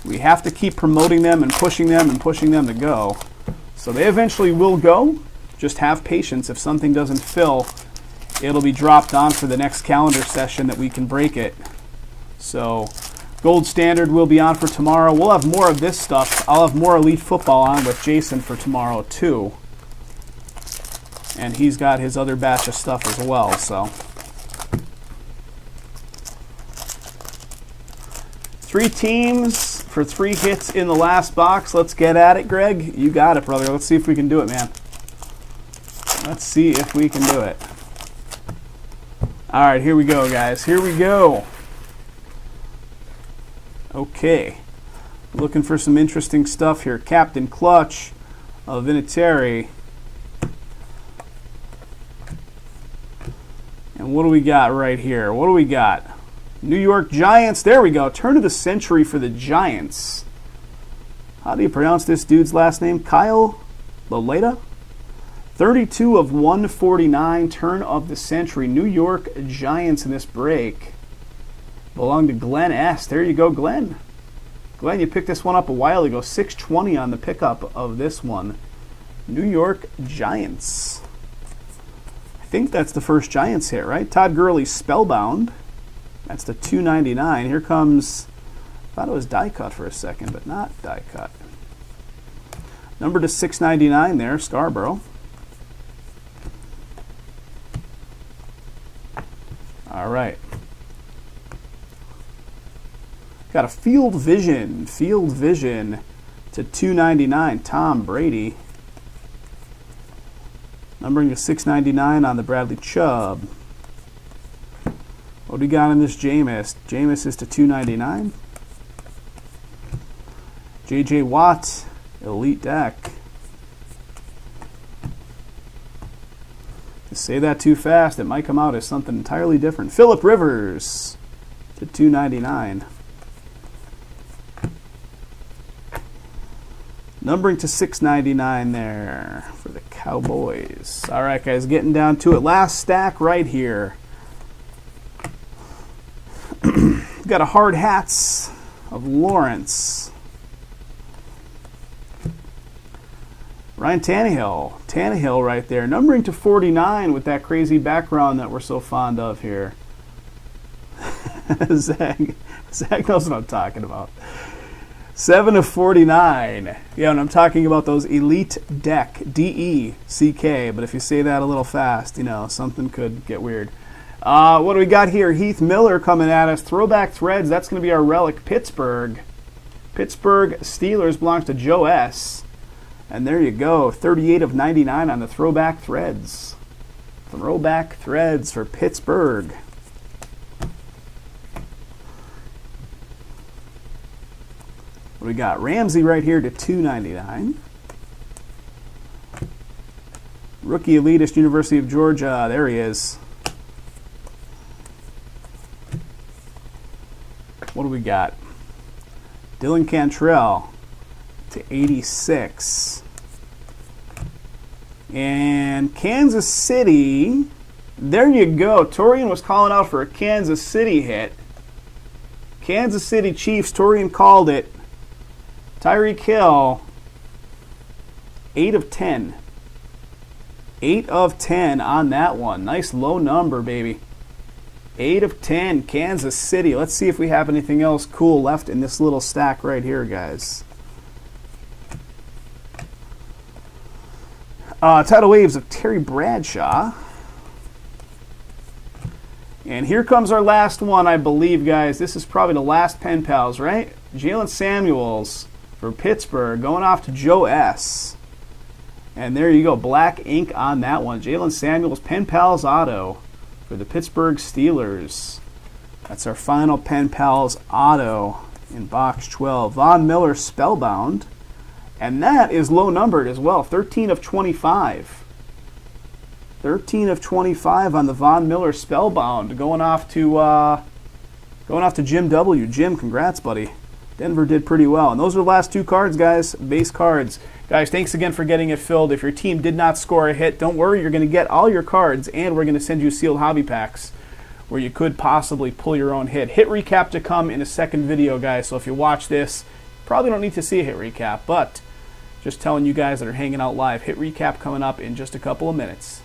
we have to keep promoting them and pushing them to go. So they eventually will go. Just have patience. If something doesn't fill, it'll be dropped on for the next calendar session that we can break it. So gold standard will be on for tomorrow. We'll have more of this stuff. I'll have more Elite Football on with Jason for tomorrow too. And he's got his other batch of stuff as well, so. 3 teams for 3 hits in the last box. Let's get at it, Greg. You got it, brother. Let's see if we can do it, man. Let's see if we can do it. All right, here we go, guys. Here we go. Okay. Looking for some interesting stuff here. Captain Clutch of Vinatieri. And what do we got right here? What do we got? New York Giants. There we go. Turn of the century for the Giants. How do you pronounce this dude's last name? Kyle Laleta? 32 of 149. Turn of the century. New York Giants in this break. Belong to Glenn S. There you go, Glenn. Glenn, you picked this one up a while ago. 620 on the pickup of this one. New York Giants. I think that's the first Giants hit, right? Todd Gurley, Spellbound. That's the $2.99. Here comes, I thought it was die cut for a second, but not die cut. Number to $6.99 there, Scarborough. All right. Got a Field Vision to $2.99, Tom Brady. Numbering to $6.99 on the Bradley Chubb. What do we got in this Jameis? Jameis is to $2.99. J.J. Watt, Elite Deck. To say that too fast, it might come out as something entirely different. Phillip Rivers to $2.99. Numbering to $6.99 there for the Cowboys. All right, guys, getting down to it. Last stack right here. Got a hard hats of Lawrence. Ryan Tannehill. Tannehill right there. Numbering to 49 with that crazy background that we're so fond of here. Zach knows what I'm talking about. 7 of 49. Yeah, and I'm talking about those Elite Deck, D-E-C-K. But if you say that a little fast, you know, something could get weird. What do we got here? Heath Miller coming at us. Throwback Threads. That's going to be our relic. Pittsburgh. Pittsburgh Steelers belongs to Joe S. And there you go. 38 of 99 on the Throwback Threads. Throwback Threads for Pittsburgh. What do we got? Ramsey right here to $2.99. Rookie Elitist, University of Georgia. There he is. What do we got? Dylan Cantrell to 86. And Kansas City. There you go. Torian was calling out for a Kansas City hit. Kansas City Chiefs. Torian called it. Tyreek Hill, 8 of 10. 8 of 10 on that one. Nice low number, baby. 8 of 10, Kansas City. Let's see if we have anything else cool left in this little stack right here, guys. Tidal Waves of Terry Bradshaw. And here comes our last one, I believe, guys. This is probably the last pen pals, right? Jalen Samuels for Pittsburgh going off to Joe S. And there you go, black ink on that one. Jalen Samuels, pen pals auto for the Pittsburgh Steelers. That's our final pen pals auto in box 12. Von Miller Spellbound. And that is low numbered as well, 13 of 25. 13 of 25 on the Von Miller Spellbound, going off to Jim W. Jim, congrats, buddy. Denver did pretty well. And those are the last two cards, guys, base cards. Guys, thanks again for getting it filled. If your team did not score a hit, don't worry, you're going to get all your cards, and we're going to send you sealed hobby packs where you could possibly pull your own hit. Hit recap to come in a second video, guys, so if you watch this, probably don't need to see a hit recap, but just telling you guys that are hanging out live, hit recap coming up in just a couple of minutes.